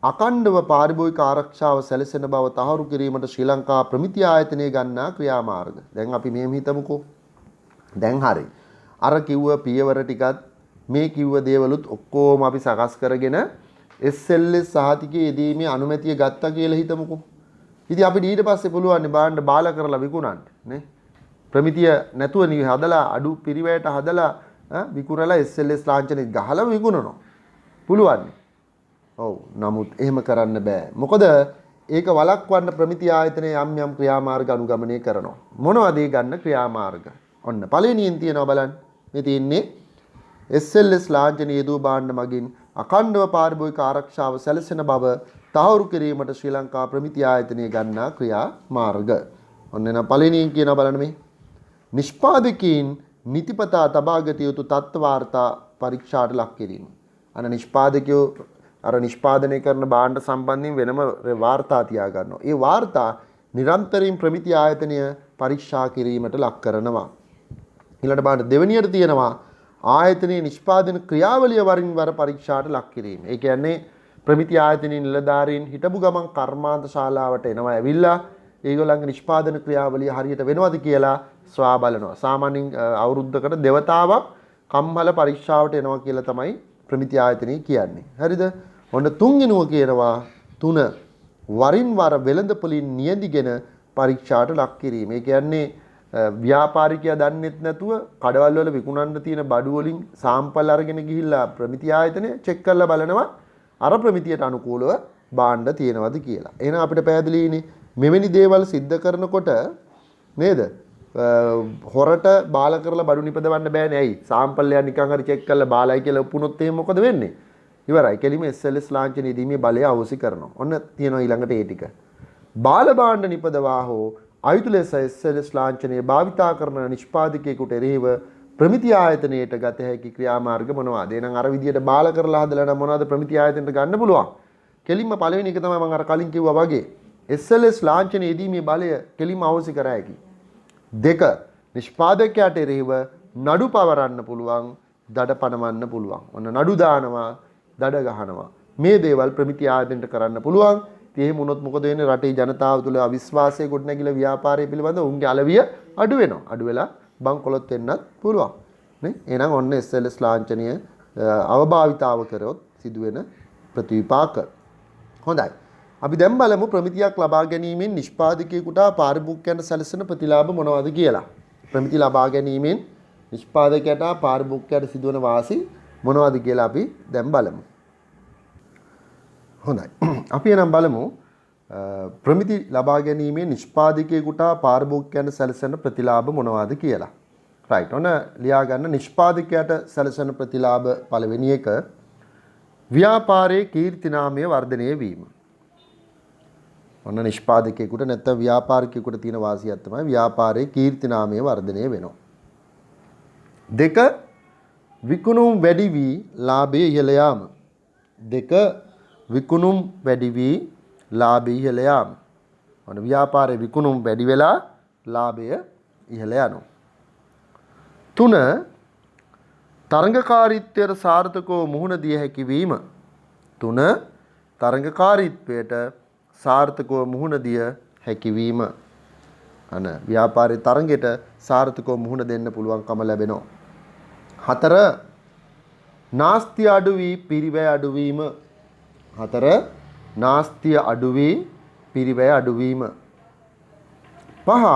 Speaker 1: අකණ්ඩව පාරිභෝගික ආරක්ෂාව සැලසෙන බව තහවුරු කිරීමට ශ්‍රී ලංකා ප්‍රමිති ආයතනය ගන්නා ක්‍රියාමාර්ග. දැන් අපි මෙහෙම හිතමුකෝ. දැන් හරි. අර කිව්ව පියවර ටිකත් මේ කිව්ව දේවලුත් ඔක්කොම අපි සකස් කරගෙන SLS සහතිකයේ යෙදීමේ අනුමැතිය ගත්තා කියලා හිතමුකෝ. ඉතින් අපිට ඊට පස්සේ පුළුවන් භාණ්ඩ බාල කරලා විකුණන්න නේ. ප්‍රමිතිය නැතුව හදලා අඩු පිරිවැයට හදලා විකුණලා SLS ලාංඡනෙ ගහලා විකුණනවා. පුළුවන්. ඔව්. නමුත් එහෙම කරන්න බෑ. මොකද ඒක වළක්වන්න ප්‍රමිති ආයතනය යම් යම් ක්‍රියාමාර්ග අනුගමනය කරනවා. මොනවද ඒ ගන්න ක්‍රියාමාර්ග? ඔන්න පළවෙනියෙන් තියෙනවා බලන්න. මේ තියෙන්නේ SLS ලාංඡනය යෙදූ භාණ්ඩ මගින් අඛණ්ඩව පාරිභෝගික ආරක්ෂාව සැලසෙන බව තහවුරු කිරීමට ශ්‍රී ලංකා ප්‍රමිති ආයතනය ගන්නා ක්‍රියාමාර්ග. ඔන්න එන පළවෙනියෙන් කියනවා බලන්න මේ. නිෂ්පාදකීන් නිතිපතා තබාගත යුතු තත්ත්ව වාර්තා පරීක්ෂාට ලක් කිරීම. අන්න නිෂ්පාදකයෝ අර නිෂ්පාදනය කරන භාණ්ඩ සම්බන්ධයෙන් වෙනම වාර්තා තියා ගන්නවා. ඒ වාර්තා නිරන්තරයෙන් ප්‍රමිති ආයතනය පරීක්ෂා කිරීමට ලක් කරනවා. ඊළඟට බලන්න දෙවෙනියට තියෙනවා ආයතනයේ නිෂ්පාදන ක්‍රියාවලිය වරින් වර පරීක්ෂාට ලක් කිරීම. ඒ කියන්නේ ප්‍රමිති ආයතනයේ නිලධාරීන් හිටපු ගමන් කර්මාන්ත ශාලාවට එනවා ඇවිල්ලා ඒගොල්ලන්ගේ නිෂ්පාදන ක්‍රියාවලිය හරියට වෙනවද කියලා සොයා බලනවා. සාමාන්‍යයෙන් අවුරුද්දකට දෙවතාවක් කම්මල පරීක්ෂාවට එනවා කියලා තමයි ප්‍රමිති ආයතනය කියන්නේ. හරිද? ඔන්න තුන්වෙනුව කියනවා 3 වරින් වර වෙළඳපොලින් නියැදිගෙන පරීක්ෂාට ලක් කිරීම. ඒ කියන්නේ ව්‍යාපාරිකයා දන්නෙත් නැතුව කඩවල් වල විකුණන්න තියෙන බඩු වලින් සාම්පල් අරගෙන ගිහිල්ලා ප්‍රමිති ආයතනය චෙක් කරලා බලනවා අර ප්‍රමිතියට අනුකූලව භාණ්ඩ තියෙනවද කියලා. එහෙනම් අපිට පැහැදිලිනේ මෙවැනි දේවල් සිද්ධ කරනකොට නේද? හොරට බාල කරලා බඩු නිපදවන්න බෑනේ. ඇයි? සාම්පල් එක නිකන් හරි චෙක් කරලා බාලයි කියලා ඔප්පුනොත් එහෙම මොකද වෙන්නේ? ඉවරයි. කෙලිම SLS ලාංඡනයේදී මේ බලය අවසි කරනවා. ඔන්න තියෙනවා ඊළඟට ඒ ටික. බාල භාණ්ඩ නිපදවා හෝ අයුතු ලෙස SLS ලාංඡනය භාවිතා කරන නිෂ්පාදකයෙකුට එරෙහිව ප්‍රමිති ආයතනයට ගත හැකි ක්‍රියාමාර්ග මොනවාද? එහෙනම් අර විදියට බාල කරලා හදලා නම් මොනවද ප්‍රමිති ආයතනයට ගන්න පුළුවන්? කෙලින්ම පළවෙනි එක තමයි මම අර කලින් කිව්වා වගේ. SLS ලාංඡනයේදී මේ බලය කෙලින්ම අවසි කර හැකි. 2. නිෂ්පාදකයාට එරෙහිව නඩු පවරන්න පුළුවන්, දඩ පනවන්න පුළුවන්. ඔන්න නඩු දානවා, දඩ ගහනවා. මේ දේවල් ප්‍රමිති ආයතනයට කරන්න පුළුවන්. ඉතින් එහෙම වුණොත් මොකද වෙන්නේ? රටේ ජනතාව තුළ අවිශ්වාසය ගොඩනැගිලා ව්‍යාපාරය පිළිබඳ උන්ගේ අලවිය අඩු වෙනවා. අඩු වෙලා බංකොලොත් වෙන්නත් පුළුවන්. නේ? එහෙනම් ඔන්න SLS ලාංඡනය අවභාවිතාව කරොත් සිදුවෙන ප්‍රතිවිපාක. හොඳයි. අපි දැන් බලමු ප්‍රමිතියක් ලබා ගැනීමෙන් නිෂ්පාදකයෙකුට පාරිභෝගිකයන්ට සැලසෙන ප්‍රතිලාභ මොනවද කියලා. ප්‍රමිති ලබා ගැනීමෙන් නිෂ්පාදකයාට පාරිභෝගිකයාට සිදුවන වාසි මොනවද කියලා අපි දැන් බලමු. හොඳයි. අපි එනම් බලමු ප්‍රමිති ලබා ගැනීමෙන් නිෂ්පාදකයෙකුට පාරිභෝගිකයන්ට සැලසෙන ප්‍රතිලාභ මොනවද කියලා. රයිට්. ඔන්න ලියා ගන්න නිෂ්පාදකයාට සැලසෙන ප්‍රතිලාභ පළවෙනි එක ව්‍යාපාරයේ කීර්තිනාමය වර්ධනය වීම. ඔන්න නිෂ්පාදකයෙකුට නැත්නම් ව්‍යාපාරිකයෙකුට තියෙන වාසියක් තමයි ව්‍යාපාරයේ කීර්තිනාමය වර්ධනය වෙනවා. 2. විකුණුම් වැඩි වී ලාභය ඉහළ යාම. 2. විකුණුම් වැඩි වී ලාභය ඉහළ යාම. ඔන්න ව්‍යාපාරයේ විකුණුම් වැඩි වෙලා ලාභය ඉහළ යනවා. 3. තරඟකාරීත්වයට සාර්ථකව මුහුණ දිය හැකි වීම. 3. තරඟකාරීත්වයට සාර්ථකව මුහුණ දිය හැකිවීම. අන ව්‍යාපාරයේ තරඟයට සාර්ථකව මුහුණ දෙන්න පුළුවන්කම ලැබෙනවා. 4. නාස්තිය අඩු වී පිරිවැය අඩු වීම. 4. නාස්තිය අඩු වී පිරිවැය අඩු වීම. 5.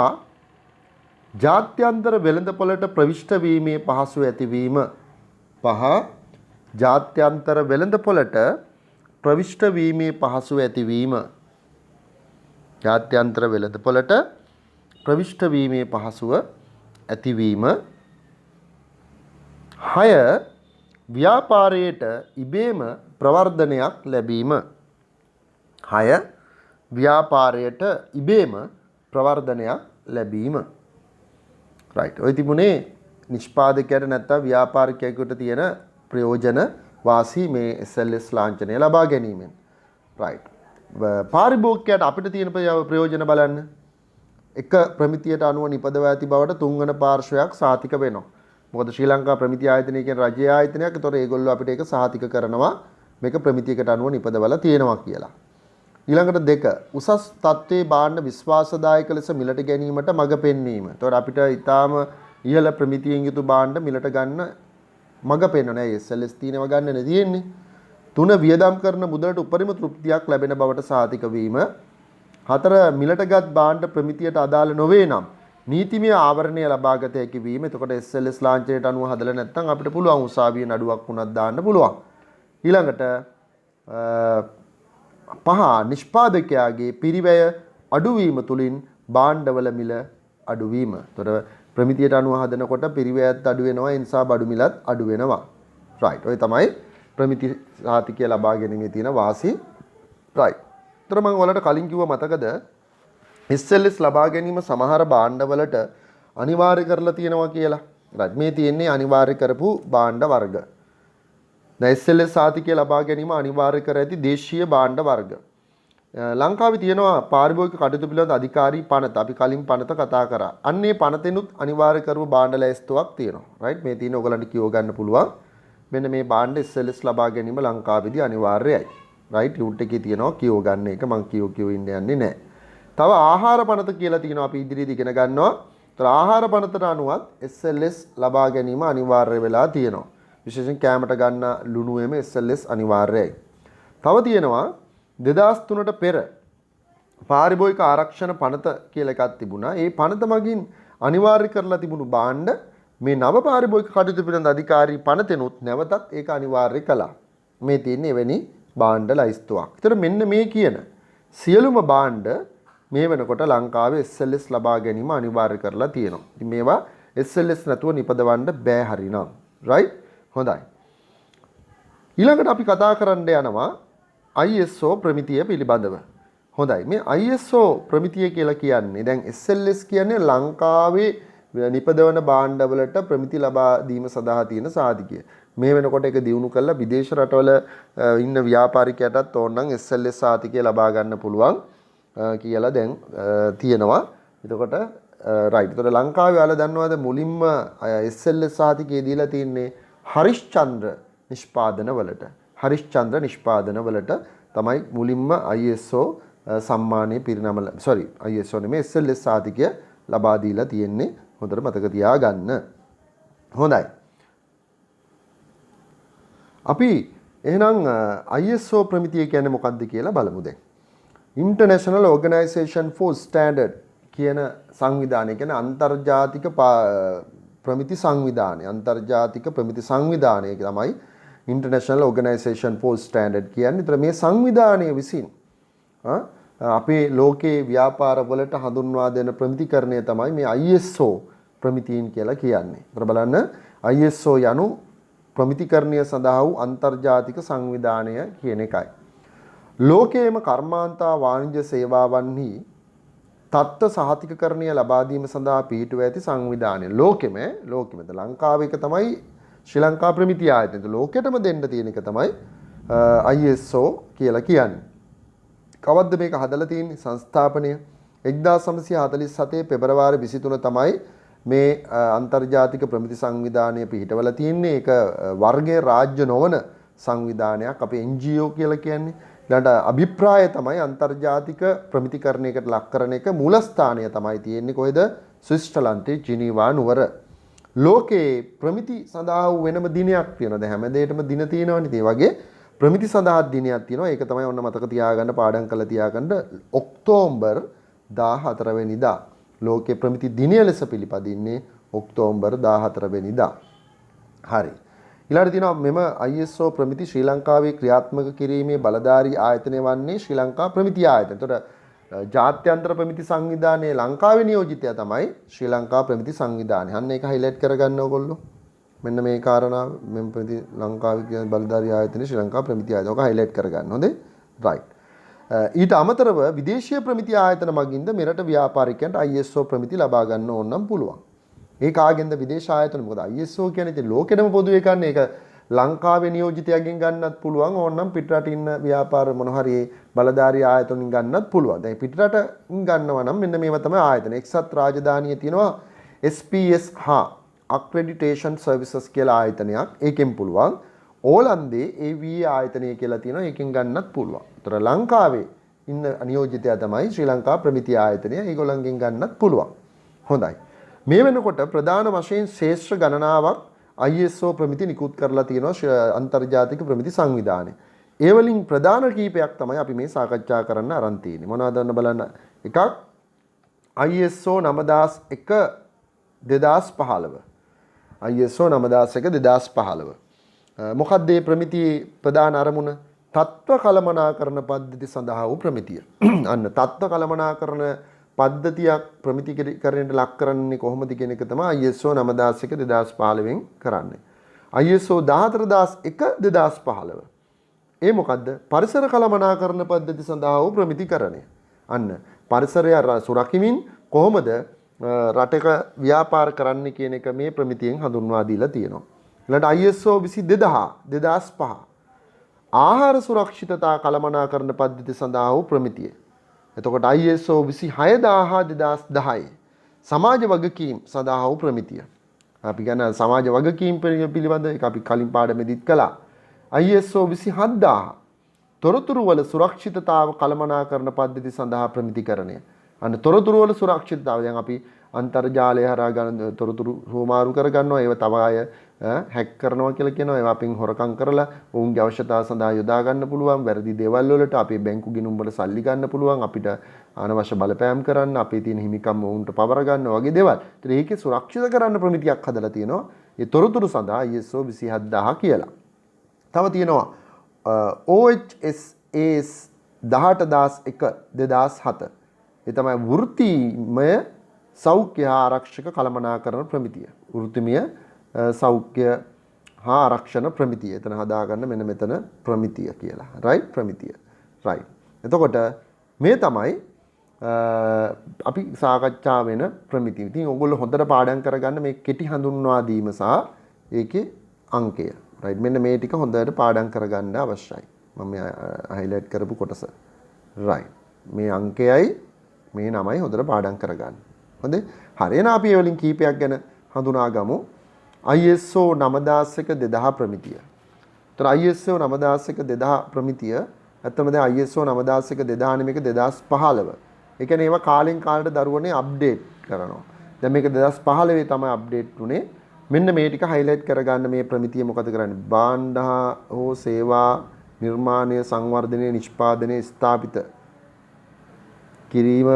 Speaker 1: ජාත්‍යන්තර වෙළඳපොළට ප්‍රවිෂ්ඨ වීමේ පහසුව ඇතිවීම. 5. ජාත්‍යන්තර වෙළඳපොළට ප්‍රවිෂ්ඨ වීමේ පහසුව ඇතිවීම. ජාත්‍යන්තර වෙළඳපොළට ප්‍රවිෂ්ඨ වීමේ පහසුව ඇතිවීම. 6. ව්‍යාපාරයට ඉබේම ප්‍රවර්ධනයක් ලැබීම. 6. ව්‍යාපාරයට ඉබේම ප්‍රවර්ධනයක් ලැබීම. රයිට්. ඔය තිබුණේ නිෂ්පාදකයට නැත්නම් ව්‍යාපාරිකයෙකුට තියෙන ප්‍රයෝජන වාසි මේ SLS ලාංඡනය ලබා ගැනීමෙන්. රයිට්. පාරිභෝගිකයට අපිට තියෙන ප්‍රයෝජන බලන්න. එක ප්‍රමිතියට අනුව නිපදවා ඇති බවට තුන්වන පාර්ශ්වයක් සාතික වෙනවා. මොකද ශ්‍රී ලංකා ප්‍රමිති ආයතනය කියන රජයේ ආයතනයක්. ඒතොර ඒගොල්ලෝ අපිට ඒක සාතික කරනවා මේක ප්‍රමිතියකට අනුව නිපදවලා තියෙනවා කියලා. ඊළඟට 2. උසස් තත්ත්වයේ භාණ්ඩ විශ්වාසදායක ලෙස මිලට ගැනීමට මඟ පෙන්වීම. ඒතොර අපිට ඊටාම ඉහළ ප්‍රමිතියෙන් යුතු භාණ්ඩ මිලට ගන්න මඟ පෙන්වන්නේ. SLS තියෙනව ගන්න තියෙන්නේ. 3. වියදම් කරන මුදලට උපරිම තෘප්තියක් ලැබෙන බවට සාතික වීම. 4. මිලටගත් භාණ්ඩ ප්‍රමිතියට අදාළ නොවේ නම් නීතිමය ආවරණය ලබාගත හැකි වීම. එතකොට SLS ලාංඡනයට අනුව හදලා නැත්නම් අපිට පුළුවන් උසාවියේ නඩුවක් වුණත් දාන්න පුළුවන්. ඊළඟට 5. නිෂ්පාදකයාගේ පිරිවැය අඩුවීම තුලින් භාණ්ඩවල මිල අඩුවීම. එතකොට ප්‍රමිතියට අනුව හදනකොට පිරිවැයත් අඩු වෙනවා. ඒ නිසා බඩු මිලත් අඩු වෙනවා. රයිට්. ඔය තමයි ප්‍රමිති සාතිකය ලබා ගැනීමේ තියෙන වාසි. රයිට්. ඒතර මම ඔයාලට කලින් කිව්වා මතකද? SLS ලබා ගැනීම සමහර භාණ්ඩවලට අනිවාර්ය කරලා තියෙනවා කියලා. රයිට්. මේ තියෙන්නේ අනිවාර්ය කරපු භාණ්ඩ වර්ග. දැන් SLS සාතිකය ලබා ගැනීම අනිවාර්ය කර ඇති දේශීය භාණ්ඩ වර්ග. ලංකාවේ තියෙනවා පාරිභෝගික කටයුතු පිළිබඳ අධිකාරී පනත. අපි කලින් පනත කතා කරා. අන්නේ පනතෙනුත් අනිවාර්ය කරපු භාණ්ඩ ලැයිස්තුවක් තියෙනවා. රයිට්. මේ තියෙන ඔයගලන්ට කියව ගන්න පුළුවන්. මෙන්න මේ භාණ්ඩ SLS ලබා ගැනීම ලංකාවේදී අනිවාර්යයි. රයිට්. ලියුට් එකේ තියෙනවා කියව ගන්න එක මම කියව ඉන්න යන්නේ නැහැ. තව ආහාර පනත කියලා තියෙනවා අපි ඉදිරියේදී ඉගෙන ගන්නවා. ඒතර ආහාර පනතට අනුවත් SLS ලබා ගැනීම අනිවාර්ය වෙලා තියෙනවා. විශේෂයෙන් කැමරට ගන්න ලුණුවේම SLS අනිවාර්යයි. තව තියෙනවා 2003ට පෙර පාරිභෝගික ආරක්ෂණ පනත කියලා එකක් තිබුණා. ඒ පනත මගින් අනිවාර්ය කරලා තිබුණු භාණ්ඩ මේ නව පාරිභෝගික කටයුතු පිළිබඳ අධිකාරී පනතෙනුත් නැවතත් ඒක අනිවාර්ය කළා. මේ තියෙන්නේ එවැනි භාණ්ඩ ලයිස්තුවක්. ඒතර මෙන්න මේ කියන සියලුම භාණ්ඩ මේ වෙනකොට ලංකාවේ SLS ලබා ගැනීම අනිවාර්ය කරලා තියෙනවා. ඉතින් මේවා SLS නැතුව නිපදවන්න බෑ හරිනම්. right? හොඳයි. ඊළඟට අපි කතා කරන්න යනවා ISO ප්‍රමිතිය පිළිබඳව. හොඳයි. මේ ISO ප්‍රමිතිය කියලා කියන්නේ දැන් SLS කියන්නේ ලංකාවේ නිපදවන භාණ්ඩවලට ප්‍රමිති ලබා දීම සඳහා තියෙන සාධකය. මේ වෙනකොට ඒක දිනු කළා විදේශ රටවල ඉන්න ව්‍යාපාරිකයටත් ඕනනම් SLS සාතිකය ලබා ගන්න පුළුවන් කියලා දැන් තියෙනවා. එතකොට රයිට්. එතකොට ලංකාවේ ඔයාලා දන්නවද මුලින්ම SLS සාතිකය දීලා තින්නේ හරිශ්චන්ද්‍ර නිෂ්පාදන වලට. හරිශ්චන්ද්‍ර නිෂ්පාදන වලට තමයි මුලින්ම ISO සම්මානයේ පිරිනමල ISO නෙමෙයි SLS සාතිකය ලබා දීලා තියෙන්නේ. හොඳට මතක තියාගන්න. හොඳයි. අපි එහෙනම් ISO ප්‍රමිතිය කියන්නේ මොකක්ද කියලා බලමු දැන්. International Organization for Standard කියන සංවිධානය කියන්නේ අන්තර්ජාතික ප්‍රමිති සංවිධානය. අන්තර්ජාතික ප්‍රමිති සංවිධානය තමයි International Organization for Standard කියන්නේ. ඒතර මේ සංවිධානය විසින් අපේ ලෝකේ ව්‍යාපාරවලට හඳුන්වා දෙන ප්‍රමිතිකරණය තමයි මේ ISO ප්‍රමිතීන් කියලා කියන්නේ. ඒතර බලන්න ISO යනු ප්‍රමිතිකරණය සඳහා වූ අන්තර්ජාතික සංවිධානය කියන එකයි. ලෝකයේම කර්මාන්තා වාණිජ්‍ය සේවාවන්හි තත්ත්ව සහතිකකරණය ලබා දීම සඳහා පිහිටුව ඇති සංවිධානය. ලෝකෙම ලංකාවේ එක තමයි ශ්‍රී ලංකා ප්‍රමිති ආයතනය. ලෝකෙටම දෙන්න තියෙන එක තමයි ISO කියලා කියන්නේ. කවද්ද මේක හදලා තියෙන්නේ? සංස්ථාපනය 1947 පෙබරවාරි 23 තමයි මේ අන්තර්ජාතික ප්‍රමිති සංවිධානය පිහිටවලා තියෙන්නේ. ඒක වර්ගයේ රාජ්‍ය නොවන සංවිධානයක්. අපි NGO කියලා කියන්නේ. ඊළඟට අභිප්‍රාය තමයි අන්තර්ජාතික ප්‍රමිතිකරණයකට ලක් කරන එක මූලස්ථානය තමයි තියෙන්නේ කොහෙද? ස්විට්සර්ලන්තයේ ජිනීවා නුවර. ලෝකේ ප්‍රමිති සඳහා වෙනම දිනයක් තියෙනවා. දැන් හැම දෙයකටම දින තියෙනවනේ. ඒ වගේ ප්‍රමිති සඳහා දිනයක් තියෙනවා. ඒක තමයි ඔන්න මතක තියාගන්න පාඩම් කරලා තියාගන්න ඔක්තෝබර් 14 වෙනිදා ලෝකේ ප්‍රමිති දිනය ලෙස පිළිපදින්නේ ඔක්තෝබර් 14 වෙනිදා. හරි. ඊළඟට තියෙනවා මෙම ISO ප්‍රමිති ශ්‍රී ලංකාවේ ක්‍රියාත්මක කිරීමේ බලධාරී ආයතනය වන්නේ ශ්‍රී ලංකා ප්‍රමිති ආයතනය. එතකොට ජාත්‍යන්තර ප්‍රමිති සංවිධානයේ ලංකාවේ නියෝජිතයා තමයි ශ්‍රී ලංකා ප්‍රමිති සංවිධානය. අන්න ඒක හයිලයිට් කරගන්න ඕගොල්ලෝ. මෙන්න මේ කාරණාව මෙම ප්‍රමිති ලංකාවේ බලධාරී ආයතනයේ ශ්‍රී ලංකා ප්‍රමිති ආයතනය. ඔක හයිලයිට් කරගන්න. හොඳේ? රයිට්. ඊට අමතරව විදේශීය ප්‍රමිති ආයතන මගින්ද මෙරට ව්‍යාපාරිකයන්ට ISO ප්‍රමිති ලබා ගන්න ඕන නම් පුළුවන්. ඒ කාගෙන්ද විදේශ ආයතන? මොකද ISO කියන්නේ ඉතින් ලෝකෙටම පොදු එකක් නේ. ඒක ලංකාවේ නියෝජිතයෙක්ගෙන් ගන්නත් පුළුවන්. ඕනනම් පිටරට ඉන්න ව්‍යාපාර මොන හරි බලධාරී ආයතනින් ගන්නත් පුළුවන්. දැන් පිටරටින් ගන්නවා නම් මෙන්න මේවා තමයි ආයතන. එක්සත් රාජධානියේ තියෙනවා SPS හා accreditation services කියලා ආයතනයක්. ඒකෙන් පුළුවන්. ඕලන්දේ AVA ආයතනය කියලා තියෙනවා. ඒකෙන් ගන්නත් පුළුවන්. ඒතර ලංකාවේ ඉන්න නියෝජිතයා තමයි ශ්‍රී ලංකා ප්‍රමිති ආයතනය. ඒගොල්ලන්ගෙන් ගන්නත් පුළුවන්. හොඳයි. මේ වෙනකොට ප්‍රධාන වශයෙන් ශේෂ්ත්‍ර ගණනාවක් ISO ප්‍රමිති නිකුත් කරලා තියෙනවා අන්තර්ජාතික ප්‍රමිති සංවිධානය. ඒ වලින් ප්‍රධාන කීපයක් තමයි අපි මේ සාකච්ඡා කරන්න අරන් තියෙන්නේ. මොනවද බලන්න. එකක් ISO 9001 2015. ISO 9001 2015. මොකක්ද මේ ප්‍රමිතියේ ප්‍රධාන අරමුණ? තත්ත්ව කළමනාකරණ පද්ධති සඳහා වූ ප්‍රමිතිය. අන්න තත්ත්ව කළමනාකරණ පද්ධතියක් ප්‍රමිතිකරණයට ලක් කරන්නේ කොහොමද කියන එක තමයි ISO 9001 2015 කරන්නේ. ISO 14001 2015. ඒ මොකද්ද? පරිසර කළමනාකරණ පද්ධති සඳහා වූ ප්‍රමිතිකරණය. අන්න පරිසරය සුරකිමින් කොහොමද රටක ව්‍යාපාර කරන්න කියන එක මේ ප්‍රමිතියෙන් හඳුන්වා දීලා තියෙනවා. ඊළඟට ISO 20000 ආහාර සුරක්ෂිතතා කළමනාකරණ පද්ධති සඳහා වූ ප්‍රමිතිය. එතකොට ISO 26000 සමාජ වගකීම් සඳහා වූ ප්‍රමිතිය. අපි කියන සමාජ වගකීම් පිළිබඳ එක අපි කලින් පාඩමේදීත් කළා. ISO 27000 තොරතුරු වල සුරක්ෂිතතාව කළමනාකරණ පද්ධති සඳහා ප්‍රමිතිකරණය. අන්න තොරතුරු වල සුරක්ෂිතතාව දැන් අපි අන්තර්ජාලය හරහා ගන්න තොරතුරු හුවමාරු කර ගන්නවා. ඒව තව අය හැක් කරනවා කියලා කියනවා. ඒවා අපෙන් හොරකම් කරලා ඔවුන්ගේ අවශ්‍යතාව සඳහා යොදා ගන්න පුළුවන්. වැරදි දේවල් වලට අපේ බැංකු ගිණුම් වල සල්ලි ගන්න පුළුවන්. අපිට අනවශ්‍ය බලපෑම් කරන්න, අපේ තියෙන හිමිකම් ඔවුන්ට පවර ගන්න වගේ දේවල්. ඒත් ඒකේ සුරක්ෂිත කරන්න ප්‍රමිතියක් හදලා තියෙනවා. ඒ තොරතුරු සඳහා ISO 27000 කියලා. තව තියෙනවා OHSAS 18001 2007 ඒ තමයි වෘත්තීමය සෞඛ්‍ය හා ආරක්ෂක කළමනාකරණ ප්‍රමිතිය. වෘත්තීමය සෞඛ්‍ය හා ආරක්ෂණ ප්‍රමිතිය. එතන හදාගන්න මෙන්න මෙතන ප්‍රමිතිය කියලා. right ප්‍රමිතිය. right. එතකොට මේ තමයි අපි සාකච්ඡා වෙන ප්‍රමිතිය. ඉතින් ඕගොල්ලෝ හොඳට පාඩම් කරගන්න මේ කෙටි හඳුන්වා දීම සහ ඒකේ අංකය. right මෙන්න මේ ටික හොඳට පාඩම් කරගන්න අවශ්‍යයි. මම highlight කරපු කොටස. right. මේ අංකයයි මේ නමයි හොඳට පාඩම් කරගන්න. හොඳේ? හරි. එහෙනම් අපි ඒ වලින් කීපයක් ගැන හඳුනා ගමු. ISO 9001 2000 ප්‍රමිතිය. ඒතර ISO 9001 2000 ප්‍රමිතිය ඇත්තම දැන් ISO 9001 2009 2015. ඒ කියන්නේ ඒවා කාලෙන් කාලට දරුවනේ අප්ඩේට් කරනවා. දැන් මේක 2015 තමයි අප්ඩේට් වුනේ. මෙන්න මේ ටික highlight කරගන්න මේ ප්‍රමිතිය මොකද කරන්නේ? භාණ්ඩ හෝ සේවා නිර්මාණය සංවර්ධනය නිෂ්පාදනය ස්ථාපිත කිරීම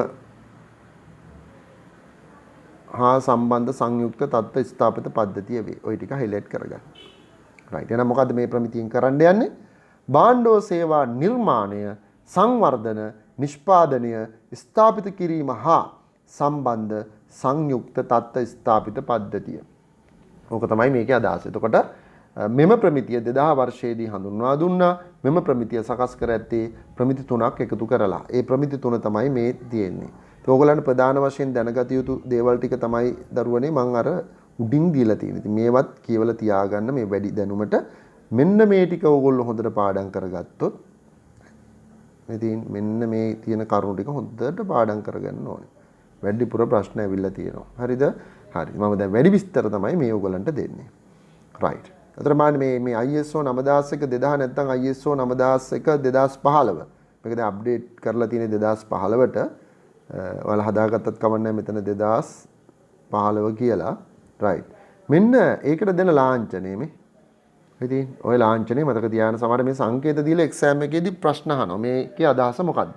Speaker 1: හා සම්බන්ධ සංයුක්ත තත්ත්ව ස්ථාපිත පද්ධතිය වේ. ওই ටික highlight කරගන්න. right. එහෙනම් මොකද්ද මේ ප්‍රමිතියෙන් කරන්න යන්නේ? භාණ්ඩ සේවා නිර්මාණය සංවර්ධන නිෂ්පාදනය ස්ථාපිත කිරීම හා සම්බන්ධ සංයුක්ත තත්ත්ව ස්ථාපිත පද්ධතිය. ඕක තමයි මේකේ අදහස. එතකොට මෙම ප්‍රමිතිය 2000 වර්ෂයේදී හඳුන්වා දුන්නා. මෙම ප්‍රමිතිය සකස් කර ඇත්තේ ප්‍රමිති තුනක් එකතු කරලා. ඒ ප්‍රමිති තුන තමයි මේ තියෙන්නේ. ඒක ඕගොල්ලන්ට ප්‍රධාන වශයෙන් දැනගත යුතු දේවල් ටික තමයි දරුවනේ මම අර උඩින් දීලා තියෙන්නේ. ඉතින් මේවත් කියවලා තියාගන්න මේ වැඩි දැනුමට මෙන්න මේ ටික ඕගොල්ලෝ හොඳට පාඩම් කරගත්තොත් ඉතින් මෙන්න මේ තියෙන කරුණු ටික හොඳට පාඩම් කරගන්න ඕනේ. වැඩිපුර ප්‍රශ්න ඇවිල්ලා තියෙනවා. හරිද? හරි. මම දැන් වැඩි විස්තර තමයි මේ ඕගොල්ලන්ට දෙන්නේ. right. අතර මේ ISO 9001 2000 නැත්නම් ISO 9001 2015 මේක දැන් අප්ඩේට් කරලා තියෙන්නේ 2015ට ඔයාලා හදාගත්තත් කමන්නේ මෙතන 2015 කියලා right මෙන්න ඒකට දෙන ලාංඡනය මේ ඉතින් ඔය ලාංඡනේ මතක තියාගන්න සමහර මේ සංකේත දීලා එක්සෑම් එකේදී ප්‍රශ්න අහනවා මේකේ අදහස මොකද්ද?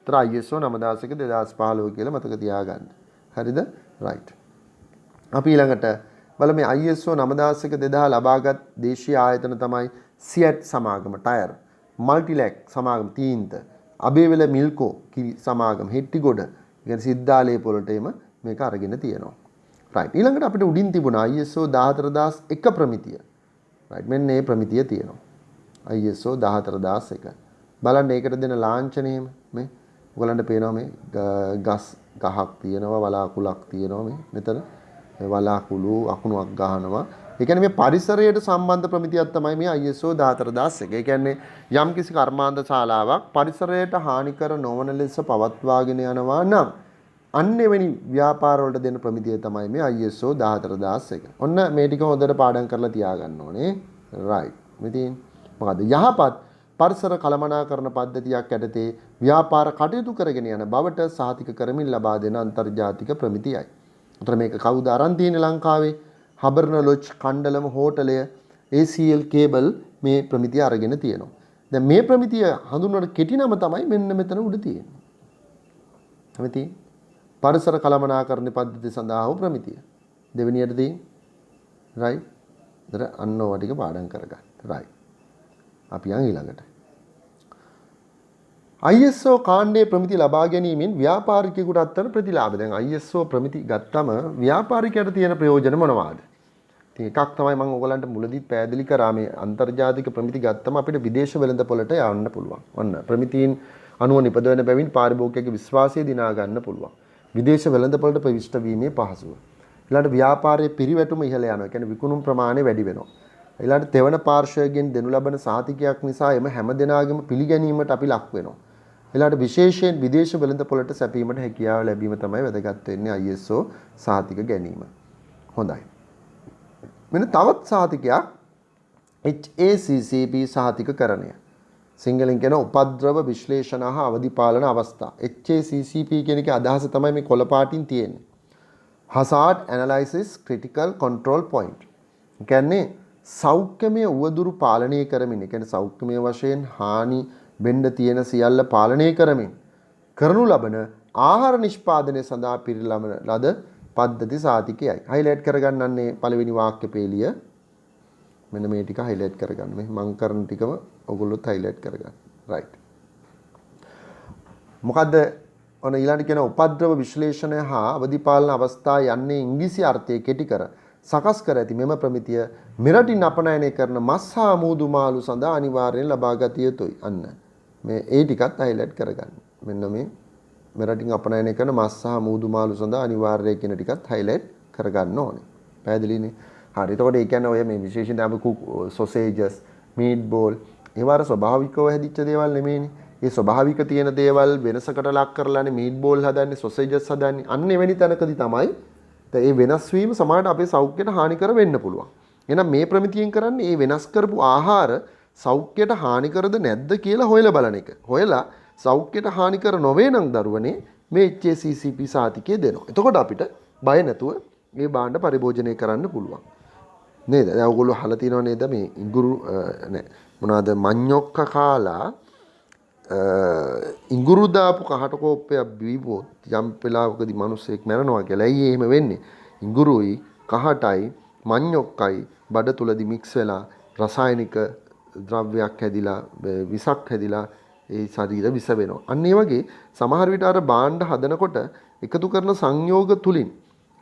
Speaker 1: ඒතර ISO 9001 2015 කියලා මතක තියාගන්න. හරිද? right අපි ඊළඟට බලමු මේ ISO 9001 2000 ලබාගත් දේශීය ආයතන තමයි සියට් සමාගම ටයර්, මල්ටිලැක් සමාගම තීන්ත, අබේවල මිල්කෝ කිරි සමාගම හෙට්ටිගොඩ කියන්නේ සිද්ධාලේ පොළටේම මේක අරගෙන තියෙනවා. right ඊළඟට අපිට උඩින් තිබුණා ISO 14001 ප්‍රමිතිය. right මෙන්න මේ ප්‍රමිතිය තියෙනවා. ISO 14001. බලන්න ඒකට දෙන ලාංඡනය මේ ඔයගලන්ට පේනවා මේ ගස් ගහක් තියෙනවා වලාකුළක් තියෙනවා මේ මෙතන වලාකුළු අකුණුවක් ගහනවා. ඒ කියන්නේ මේ පරිසරයට සම්බන්ධ ප්‍රමිතියක් තමයි මේ ISO 14001. ඒ කියන්නේ යම්කිසි කර්මාන්ත ශාලාවක් පරිසරයට හානි කර නොවන ලෙස පවත්වාගෙන යනවා නම් අන්න එවැනි ව්‍යාපාර වලට දෙන ප්‍රමිතිය තමයි මේ ISO 14001. ඔන්න මේ ටික හොඳට පාඩම් කරලා තියාගන්න ඕනේ. right. ඉතින් මොකද යහපත් පරිසර කළමනාකරණ පද්ධතියක් යටතේ ව්‍යාපාර කටයුතු කරගෙන යන බවට සහතික කරමින් ලබා දෙන අන්තර්ජාතික ප්‍රමිතියයි. උතර මේක කවුද අරන් තියෙන්නේ ලංකාවේ? හබර්න ලොජ් කණ්ඩලම හෝටලය ACL කේබල් මේ ප්‍රමිතිය අරගෙන තියෙනවා. දැන් මේ ප්‍රමිතිය හඳුන්වන කෙටි නම තමයි මෙන්න මෙතන උඩ තියෙන්නේ. හැමතියි පරිසර කළමනාකරණ පද්ධතිය සඳහා වූ ප්‍රමිතිය. දෙවෙනියට තියෙන්නේ right. දර අන්නෝ ටික පාඩම් කරගන්න. right. අපි යන් ඊළඟට. ISO කාණ්ඩයේ ප්‍රමිති ලබා ගැනීමෙන් ව්‍යාපාරිකයෙකුට අත්වන ප්‍රතිලාභ. දැන් ISO ප්‍රමිති ගත්තම ව්‍යාපාරිකයට තියෙන ප්‍රයෝජන මොනවාද? ඉතින් එකක් තමයි මම ඔයගලන්ට මුලදී පැහැදිලි කරා මේ අන්තර්ජාතික ප්‍රමිති ගත්තම අපිට විදේශ වෙළඳපොළට යන්න පුළුවන්. ඔන්න ප්‍රමිතීන් අනුව නිපදවන බැවින් පාරිභෝගිකයෙකුගේ විශ්වාසය දිනා ගන්න පුළුවන්. විදේශ වෙළඳපොළට ප්‍රවිෂ්ඨ වීමේ පහසුව. ඊළඟට ව්‍යාපාරයේ පිරිවැටුම ඉහළ යනවා. ඒ කියන්නේ විකුණුම් ප්‍රමාණය වැඩි වෙනවා. ඊළඟට තෙවන පාර්ශ්වයෙන් දෙනු ලබන සහතිකයක් නිසා එම හැම දෙනාගේම පිළිගැනීමට අපි ලක් වෙනවා. ඊළඟට විශේෂයෙන් විදේශ වෙළඳපොළට සැපීමට හැකියාව ලැබීම තමයි වැදගත් වෙන්නේ ISO සහතික ගැනීම. හොඳයි. මෙන්න තවත් සහතිකයක් HACCP සහතිකකරණය. සිංහලෙන් කියන උපද්‍රව විශ්ලේෂණ හා අවදි පාලන අවස්ථා. HACCP කියන එකේ අදහස තමයි මේ කොළ පාටින් තියෙන්නේ. Hazard Analysis Critical Control Point. කියන්නේ සෞඛ්‍යමය උවදුරු පාලනය කරමින්, ඒ කියන්නේ සෞඛ්‍යමය වශයෙන් හානි වෙන්න තියෙන සියල්ල පාලනය කරමින් කරනු ලබන ආහාර නිෂ්පාදනය සඳහා පිරිලමන ලද පද්ධති සාතිකයයි. highlight කරගන්නන්නේ පළවෙනි වාක්‍ය පේලිය. මෙන්න මේ ටික highlight කරගන්න. මේ මම කරන ටිකම ඔයගොල්ලොත් highlight කරගන්න. right. මොකද්ද ඔන්න ඊළඟට කියන උපද්‍රව විශ්ලේෂණය හා අවධිපාලන අවස්ථා යන්නේ ඉංග්‍රීසි අර්ථයේ කෙටි කර සකස් කර ඇති මෙම ප්‍රමිතිය මෙරටින් අපනයනය කරන මස් හා මූදු මාළු සඳහා අනිවාර්යයෙන් ලබා ගත යුතුයි. අන්න මේ ඒ ටිකත් highlight කරගන්න. මෙන්න මේ මෙරටින් අපනයනය කරන මස් හා මූදු මාළු සඳහා අනිවාර්යය කියන ටිකත් highlight කරගන්න ඕනේ. පැහැදිලිනේ? හරි. එතකොට ඒ කියන්නේ ඔය මේ විශේෂයෙන් අපි sausages, meat ball ඒවාර ස්වභාවිකව හැදිච්ච දේවල් නෙමෙයිනේ. ඒ ස්වභාවික තියෙන දේවල් වෙනසකට ලක් කරලානේ meat ball හදන්නේ, sausages හදන්නේ. අන්න එවැනි තැනකදී තමයි ඒ වෙනස් වීම සමාජයට අපේ සෞඛ්‍යයට හානිකර වෙන්න පුළුවන්. එහෙනම් මේ ප්‍රමිතියෙන් කරන්නේ මේ වෙනස් කරපු ආහාර සෞඛ්‍යයට හානිකරද නැද්ද කියලා හොයලා බලන එක. හොයලා සෞඛ්‍යයට හානිකර නොවේ නම් දරුවනේ මේ HACCP සාතිකය දෙනවා. එතකොට අපිට බය නැතුව මේ භාණ්ඩ පරිභෝජනය කරන්න පුළුවන්. නේද? දැන් ඔයගොල්ලෝ අහලා තියෙනව නේද මේ ඉඟුරු නෑ මොනවාද මඤ්ඤොක්ක කාලා ඉඟුරු දාපු කහට කෝප්පයක් බීවොත් යම් වෙලාවකදී මිනිස්සෙක් මැරෙනවා කියලා. ඇයි එහෙම වෙන්නේ? ඉඟුරුයි කහටයි මඤ්ඤොක්කයි බඩ තුලදී මික්ස් වෙලා රසායනික ද්‍රව්‍යයක් හැදිලා විසක් හැදිලා ඒ ශරීර විස වෙනවා. අන්න ඒ වගේ සමහර විට අර භාණ්ඩ හදනකොට එකතු කරන සංයෝග තුලින්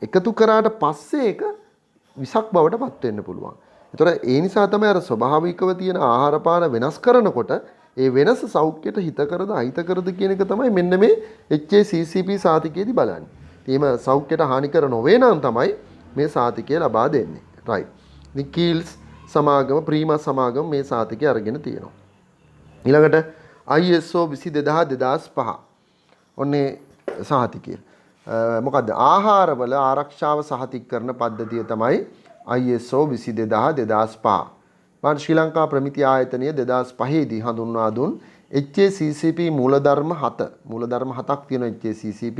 Speaker 1: එකතු කරාට පස්සේ ඒක විසක් බවට පත් වෙන්න පුළුවන්. ඒතර ඒ නිසා තමයි අර ස්වභාවිකව තියෙන ආහාර පාන වෙනස් කරනකොට ඒ වෙනස සෞඛ්‍යයට හිතකරද අහිතකරද කියන එක තමයි මෙන්න මේ HACCP සාතිකයේදී බලන්නේ. එහෙම සෞඛ්‍යයට හානිකර නොවේ නම් තමයි මේ සාතිකය ලබා දෙන්නේ. right. ඉතින් කීල්ස් සමාගම ප්‍රීමස් සමාගම මේ සාතිකය අරගෙන තියෙනවා. ඊළඟට ISO 22005 ඔන්නේ සහතිකය. මොකද්ද? ආහාරවල ආරක්ෂාව සහතික කරන පද්ධතිය තමයි ISO 22005. මම ශ්‍රී ලංකා ප්‍රමිති ආයතනය 2005 දී හඳුන්වා දුන් HACCP මූලධර්ම 7ක් තියෙන HACCP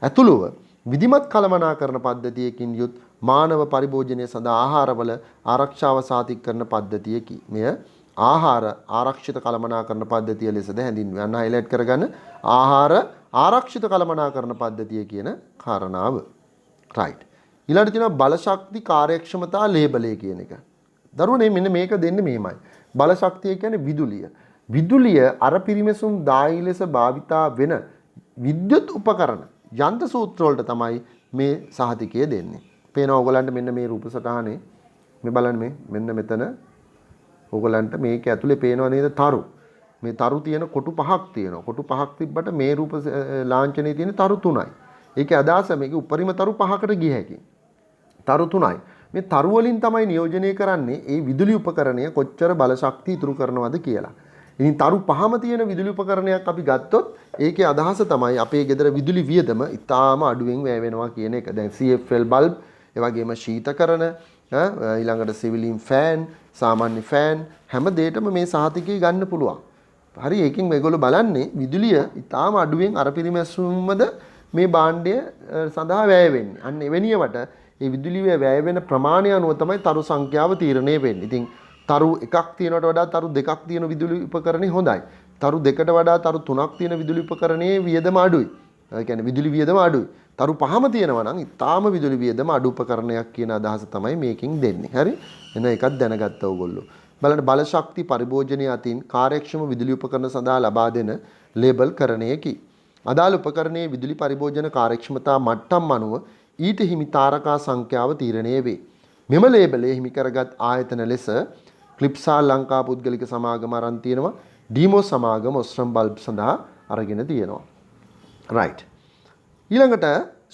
Speaker 1: ඇතුළුව විධිමත් කළමනාකරණ පද්ධතියකින් යුත් මානව පරිභෝජනය සඳහා ආහාරවල ආරක්ෂාව සාතික කරන පද්ධතියකි. මෙය ආහාර ආරක්ෂිත කළමනාකරණ පද්ධතිය ලෙසද හැඳින්වෙනවා. අන්න highlight කරගන්න ආහාර ආරක්ෂිත කළමනාකරණ පද්ධතිය කියන කාරණාව. right. ඊළඟට තියෙනවා බලශක්ති කාර්යක්ෂමතා ලේබලය කියන එක. දරුවනේ මෙන්න මේක දෙන්නේ මෙහෙමයි. බලශක්තිය කියන්නේ විදුලිය. විදුලිය අර පිරිමැසුම් දායි ලෙස භාවිතා වෙන විද්‍යුත් උපකරණ යන්ත්‍ර සූත්‍ර වලට තමයි මේ සහතිකය දෙන්නේ. පේනවා ඔයගලන්ට මෙන්න මේ රූප සටහනේ මේ බලන්න මෙන්න මෙතන ඔයගලන්ට මේක ඇතුලේ පේනවා නේද තරු. මේ තරු තියෙන කොටු පහක් තියෙනවා. කොටු පහක් තිබ්බට මේ රූප ලාංඡනයේ තියෙන තරු 3යි. ඒකේ අදහස මේකේ උපරිම තරු 5කට ගිය හැකි. තරු 3යි. මේ තරු වලින් තමයි නියෝජනය කරන්නේ ඒ විදුලි උපකරණය කොච්චර බල ශක්තිය ඉතුරු කරනවද කියලා. ඉතින් තරු පහම තියෙන විදුලි උපකරණයක් අපි ගත්තොත් ඒකේ අදහස තමයි අපේ ගෙදර විදුලි වියදම ඉතාම අඩුවෙන් වැය වෙනවා කියන එක. දැන් CFL බල්බ්, ඒ වගේම ශීතකරණ, ඊළඟට සිවිලින් ෆෑන්, සාමාන්‍ය ෆෑන් හැම දෙයකම මේ සහතිකය ගන්න පුළුවන්. හරි ඒකෙන් මේගොල්ලෝ බලන්නේ විදුලිය ඉතාම අඩුවෙන් අර පිරිමැසුමද මේ භාණ්ඩය සඳහා වැය වෙන්නේ. අන්න එවැනියවට මේ විදුලිය වැය වෙන ප්‍රමාණය අනුව තමයි තරු සංඛ්‍යාව තීරණය වෙන්නේ. ඉතින් තරු එකක් තියෙනවට වඩා තරු දෙකක් තියෙන විදුලි උපකරණේ හොඳයි. තරු දෙකට වඩා තරු තුනක් තියෙන විදුලි උපකරණයේ වියදම අඩුයි. ඒ කියන්නේ විදුලි වියදම අඩුයි. තරු පහම තියෙනවා නම් ඉතාම විදුලි වියදම අඩු උපකරණයක් කියන අදහස තමයි මේකෙන් දෙන්නේ. හරි? එන එකක් දැනගත්තා ඕගොල්ලෝ. බලන්න බල ශක්ති පරිභෝජනය අතින් කාර්යක්ෂම විදුලි උපකරණ සඳහා ලබා දෙන ලේබල් කරණයකි. අදාළ උපකරණයේ විදුලි පරිභෝජන කාර්යක්ෂමතා මට්ටම් අනුව ඊට හිමි තාරකා සංඛ්‍යාව තීරණය වේ. මෙම ලේබලය හිමි කරගත් ආයතන ලෙස ක්ලිප්සා ලංකා පුද්ගලික සමාගම අරන් තියෙනවා. ඩීමෝ සමාගම ඔස්ට්‍රම් බල්බ් සඳහා අරගෙන තියෙනවා. right. ඊළඟට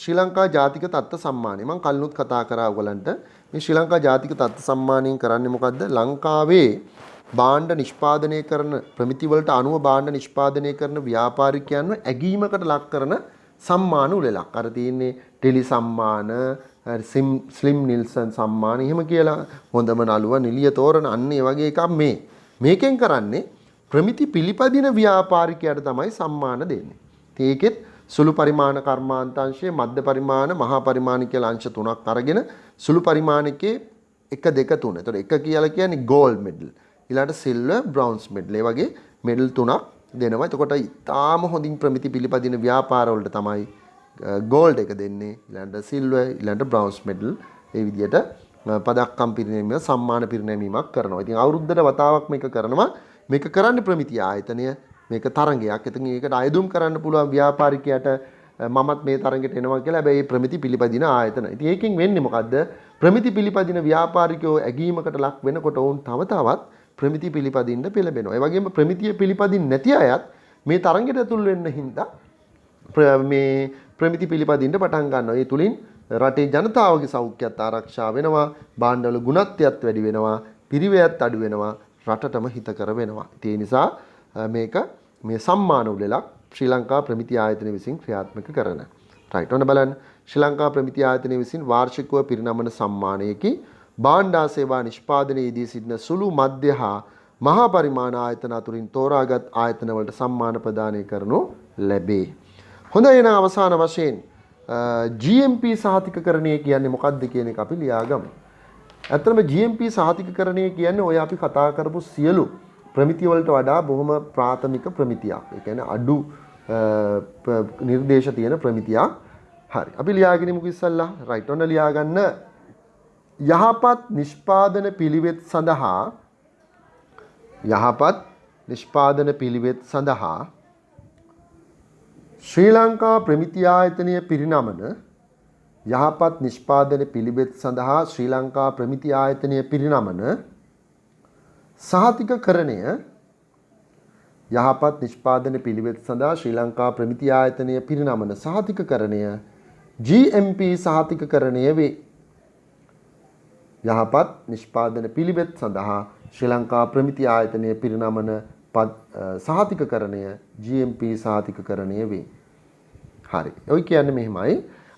Speaker 1: ශ්‍රී ලංකා ජාතික තත්ත්ව සම්මානය. මම කලිනුත් කතා කරා ඔයගලන්ට මේ ශ්‍රී ලංකා ජාතික තත්ත්ව සම්මානයෙන් කරන්නේ මොකද්ද? ලංකාවේ භාණ්ඩ නිෂ්පාදනය කරන ප්‍රමිති වලට අනුව භාණ්ඩ නිෂ්පාදනය කරන ව්‍යාපාරිකයන්ව ඇගීමකට ලක් කරන සම්මාන උළෙලක්. අර තියෙන්නේ ටෙලි සම්මාන, ස්ලිම් නිල්සන් සම්මාන එහෙම කියලා හොඳම නළුව නිලිය තෝරන අන්න ඒ වගේ එකක් මේකෙන් කරන්නේ ප්‍රමිති පිළිපදින ව්‍යාපාරිකයාට තමයි සම්මාන දෙන්නේ. ඒකෙත් සුළු පරිමාණ කර්මාන්තාංශයේ මධ්‍ය පරිමාණ මහා පරිමාණ කියලා අංශ තුනක් අරගෙන සුළු පරිමාණකේ 1 2 3. ඒතකොට 1 කියලා කියන්නේ gold medal. ඊළඟට silver bronze medal. ඒ වගේ medal තුනක් දෙනවා. එතකොට ඉතාම හොඳින් ප්‍රමිති පිළිපදින ව්‍යාපාර වලට තමයි gold එක දෙන්නේ. ඊළඟට silver ඊළඟට bronze medal. ඒ විදිහට පදක්කම් පිරිනැමීම සම්මාන පිරිනැමීමක් කරනවා. ඉතින් අවුරුද්දට වතාවක් මේක කරනවා. මේක කරන්න ප්‍රමිති ආයතනය මේක තරඟයක්. ඉතින් ඒකට අයදුම් කරන්න පුළුවන් ව්‍යාපාරිකයාට මමත් මේ තරඟයට එනවා කියලා. හැබැයි මේ ප්‍රමිති පිළිපදින ආයතන. ඉතින් ඒකෙන් වෙන්නේ මොකද්ද? ප්‍රමිති පිළිපදින ව්‍යාපාරිකයෝ ඇගීමකට ලක් වෙනකොට වුන් තව තවත් ප්‍රමිති පිළිපදින්න පෙළඹෙනවා. ඒ වගේම ප්‍රමිතිය පිළිපදින්න නැති අයත් මේ තරඟයට ඇතුල් වෙන්න හින්දා මේ ප්‍රමිති පිළිපදින්න පටන් ගන්නවා. ඒ තුලින් රටේ ජනතාවගේ සෞඛ්‍යයත් ආරක්ෂා වෙනවා, භාණ්ඩවල ගුණත්වයත් වැඩි වෙනවා, පිරිවැයත් අඩු වෙනවා, රටටම හිතකර වෙනවා. ඒ නිසා මේක මේ සම්මාන උළෙලක් ශ්‍රී ලංකා ප්‍රමිති ආයතනය විසින් ක්‍රියාත්මක කරන. රයිට් ඔන්න බලන්න. ශ්‍රී ලංකා ප්‍රමිති ආයතනය විසින් වාර්ෂිකව පිරිනමන සම්මානයකි භාණ්ඩා සේවා නිෂ්පාදනයේදී සිටින සුළු මධ්‍ය හා මහා පරිමාණ ආයතන අතුරින් තෝරාගත් ආයතන වලට සම්මාන ප්‍රදානය කරනු ලැබේ. හොඳයි එහෙනම් අවසාන වශයෙන් GMP සහතිකකරණය කියන්නේ මොකක්ද කියන එක අපි ලියාගමු. ඇත්තටම GMP සහතිකකරණය කියන්නේ ඔය අපි කතා කරපු සියලු ප්‍රමිති වලට වඩා බොහොම ප්‍රාථමික ප්‍රමිතියක්. ඒ කියන්නේ අඩු නිර්දේශ තියෙන ප්‍රමිතියක්. හරි. අපි ලියාගෙන ඉමු ඉස්සල්ලා. රයිට් ඔන්න ලියා ගන්න. යහපත් නිෂ්පාදන පිළිවෙත් සඳහා ශ්‍රී ලංකා ප්‍රමිති ආයතනය පිරිනමන යහපත් නිෂ්පාදන පිළිවෙත් සඳහා ශ්‍රී ලංකා ප්‍රමිති ආයතනය පිරිනමන සහතිකකරණය යහපත් නිෂ්පාදන පිළිවෙත් සඳහා ශ්‍රී ලංකා ප්‍රමිති ආයතනය පිරිනමන සහතිකකරණය GMP සහතිකකරණය වේ. යහපත් නිෂ්පාදන පිළිවෙත් සඳහා ශ්‍රී ලංකා ප්‍රමිති ආයතනය පිරිනමන සහතිකකරණය GMP සහතිකකරණය වේ. හරි. ඔය කියන්නේ මෙහෙමයි.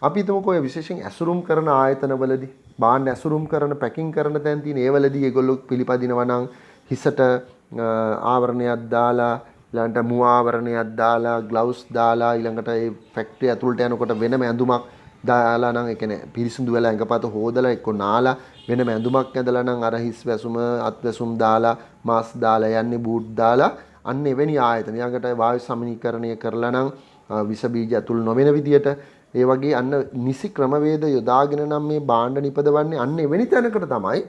Speaker 1: අපි හිතමුකෝ ඔය විශේෂයෙන් ඇසුරුම් කරන ආයතනවලදී බාණ්ඩ ඇසුරුම් කරන පැකින් කරන තැන් තියෙන ඒවලදී ඒගොල්ලෝ පිළිපදිනවා නම් හිසට ආවරණයක් දාලා ඊළඟට මු ආවරණයක් දාලා ග්ලව්ස් දාලා ඊළඟට ඒ ෆැක්ටරි ඇතුළට යනකොට වෙනම ඇඳුමක් දාලා නම් ඒ කියන්නේ පිරිසිදු වෙලා ඇඟපත හොදලා එක්ක නාලා වෙනම ඇඳුමක් ඇඳලා නම් අර හිස් වැසුම අත් වැසුම් දාලා මාස් දාලා යන්නේ බූට් දාලා අන්න එවැනි ආයතන. ඊළඟට වායු සමනීකරණය කරලා නම් විස බීජ ඇතුල් නොවන විදියට ඒ වගේ අන්න නිසි ක්‍රමවේද යොදාගෙන නම් මේ භාණ්ඩ නිපදවන්නේ අන්න එවැනි තැනකට තමයි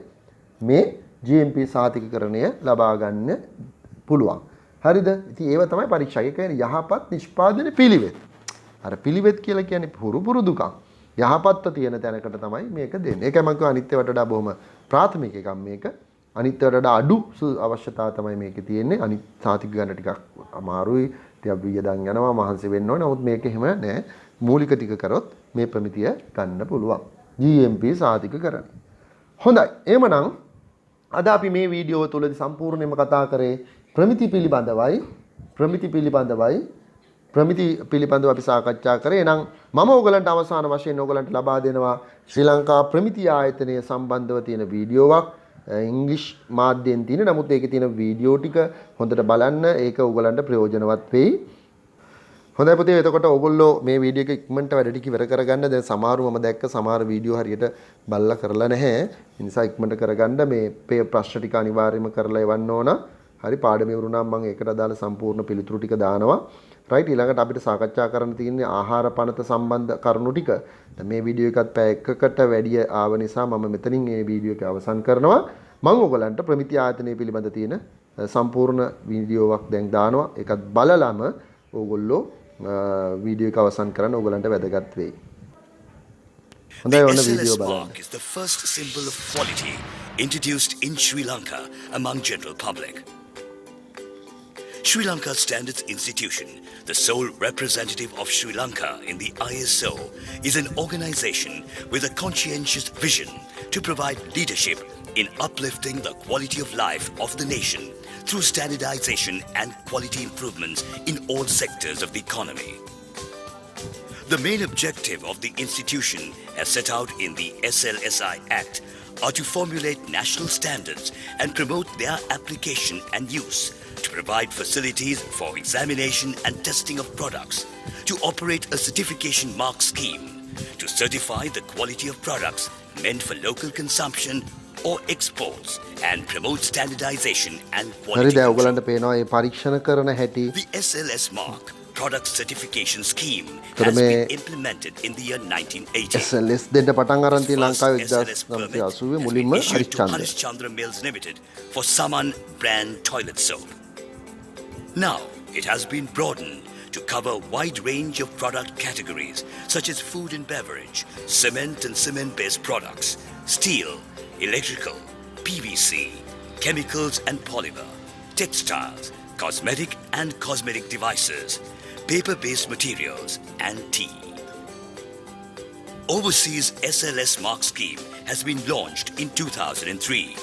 Speaker 1: මේ GMP සහතිකකරණය ලබා ගන්න පුළුවන්. හරිද? ඉතින් ඒව තමයි පරීක්ෂා. ඒ කියන්නේ යහපත් නිෂ්පාදන පිළිවෙත්. අර පිළිවෙත් කියලා කියන්නේ පුරුදුකම්. යහපත්ව තියෙන තැනකට තමයි මේක දෙන්නේ. ඒකයි මම කිව්වා අනිත්‍යවට වඩා බොහොම ප්‍රාථමික එකක් මේක. අනිත්‍යවට වඩා අඩු අවශ්‍යතාව තමයි මේකේ තියෙන්නේ. අනිත් සාතික ගන්න ටිකක් අමාරුයි. ටිකක් වියදම් යනවා මහන්සි වෙන්න ඕනේ. නමුත් මේක එහෙම නෑ. මූලික ටික කරොත් මේ ප්‍රමිතිය ගන්න පුළුවන්. GMP සාතිකකරණය. හොඳයි. එහෙමනම් අද අපි මේ වීඩියෝ තුලදී සම්පූර්ණයෙන්ම කතා කරේ ප්‍රමිති පිළිබඳව අපි සාකච්ඡා කරේ. එහෙනම් මම ඕගලන්ට අවසාන වශයෙන් ඕගලන්ට ලබා දෙනවා ශ්‍රී ලංකා ප්‍රමිති ආයතනය සම්බන්ධව තියෙන වීඩියෝවක්. ඉංග්‍රීසි මාධ්‍යයෙන් තියෙන. නමුත් ඒකේ තියෙන වීඩියෝ ටික හොඳට බලන්න. ඒක ඕගලන්ට ප්‍රයෝජනවත් වෙයි. හොඳයි පුතේ. එතකොට ඕගොල්ලෝ මේ වීඩියෝ එක ඉක්මනට වැඩ ටික ඉවර කරගන්න. දැන් සමහරව මම දැක්ක සමහර වීඩියෝ හරියට බලලා කරලා නැහැ. ඒ නිසා ඉක්මනට කරගන්න. මේ ප්‍රශ්න ටික අනිවාර්යයෙන්ම කරලා එවන්න ඕන. හරි පාඩමේ වුණාම මම ඒකට අදාළ සම්පූර්ණ පිළිතුරු ටික දානවා. රයිට්. ඊළඟට අපිට සාකච්ඡා කරන්න තියෙන්නේ ආහාර පනත සම්බන්ධ කරුණු ටික. දැන් මේ වීඩියෝ එකත් පැය එකකට වැඩි ආව නිසා මම මෙතනින් මේ වීඩියෝ එක අවසන් කරනවා. මම ඔයගලන්ට ප්‍රමිති ආයතනය පිළිබඳ තියෙන සම්පූර්ණ වීඩියෝවක් දැන් දානවා. ඒකත් බලලම ඕගොල්ලෝ වීඩියෝ එක අවසන් කරන්න ඕගලන්ට වැදගත් වෙයි.
Speaker 4: The SLS mark is the first symbol of quality introduced in Sri Lanka among general public. Sri Lanka Standards Institution, the sole representative of Sri Lanka in the ISO, is an organization with a conscientious vision to provide leadership in uplifting the quality of life of the nation through standardization and quality improvements in all sectors of the economy. The main objective of the institution, as set out in the SLSI Act, are to formulate national standards and promote their application and use, to provide facilities for examination and testing of products, to operate a certification mark scheme, to certify the quality of products meant for local consumption or exports, and promote standardization and quality control. The SLS mark product certification scheme
Speaker 1: Pero
Speaker 4: has
Speaker 1: may
Speaker 4: been implemented in the year 1980.
Speaker 1: SLS දෙන්න පටන් අරන් තියෙන
Speaker 4: First
Speaker 1: ලංකාවේ
Speaker 4: SLS permit
Speaker 1: 1980
Speaker 4: has been
Speaker 1: මුලින්ම
Speaker 4: issued to
Speaker 1: Harischandra.
Speaker 4: Harishchandra Mills Limited for Saman brand toilet soap. Now, it has been broadened to cover a wide range of product categories such as food and beverage, cement and cement-based products, steel, electrical, PVC, chemicals and polymer, textiles, cosmetic and cosmetic devices, paper-based materials, and tea. Overseas SLS Mark scheme has been launched in 2003.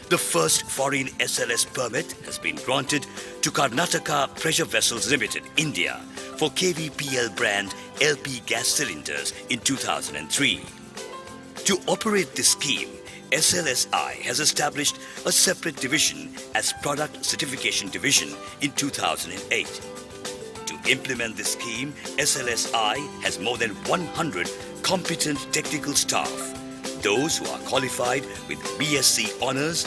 Speaker 4: The first foreign SLS permit has been granted to Karnataka Pressure Vessels Limited, India, for KVPL brand LP gas cylinders in 2003. To operate this scheme, SLSI has established a separate division as Product Certification Division in 2008. To implement this scheme, SLSI has more than 100 competent technical staff, those who are qualified with BSc Honours,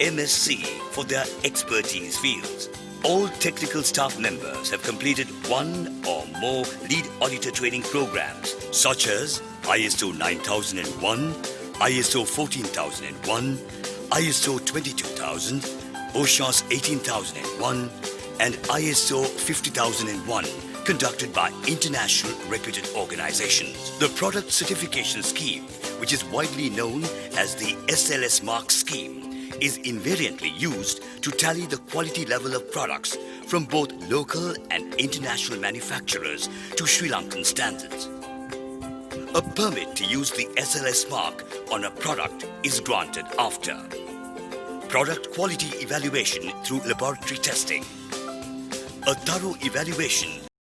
Speaker 4: MSc for their expertise fields. All technical staff members have completed one or more lead auditor training programs such as ISO 9001, ISO 14001, ISO 22000, OSHAS 18001 and ISO 50001 conducted by international reputed organizations. The product certification scheme, which is widely known as the SLS Mark scheme, is invariantly used to tally the quality level of products from both local and international manufacturers to Sri Lankan standards. A permit to use the SLS mark on a product is granted after product quality evaluation through laboratory testing, a thorough evaluation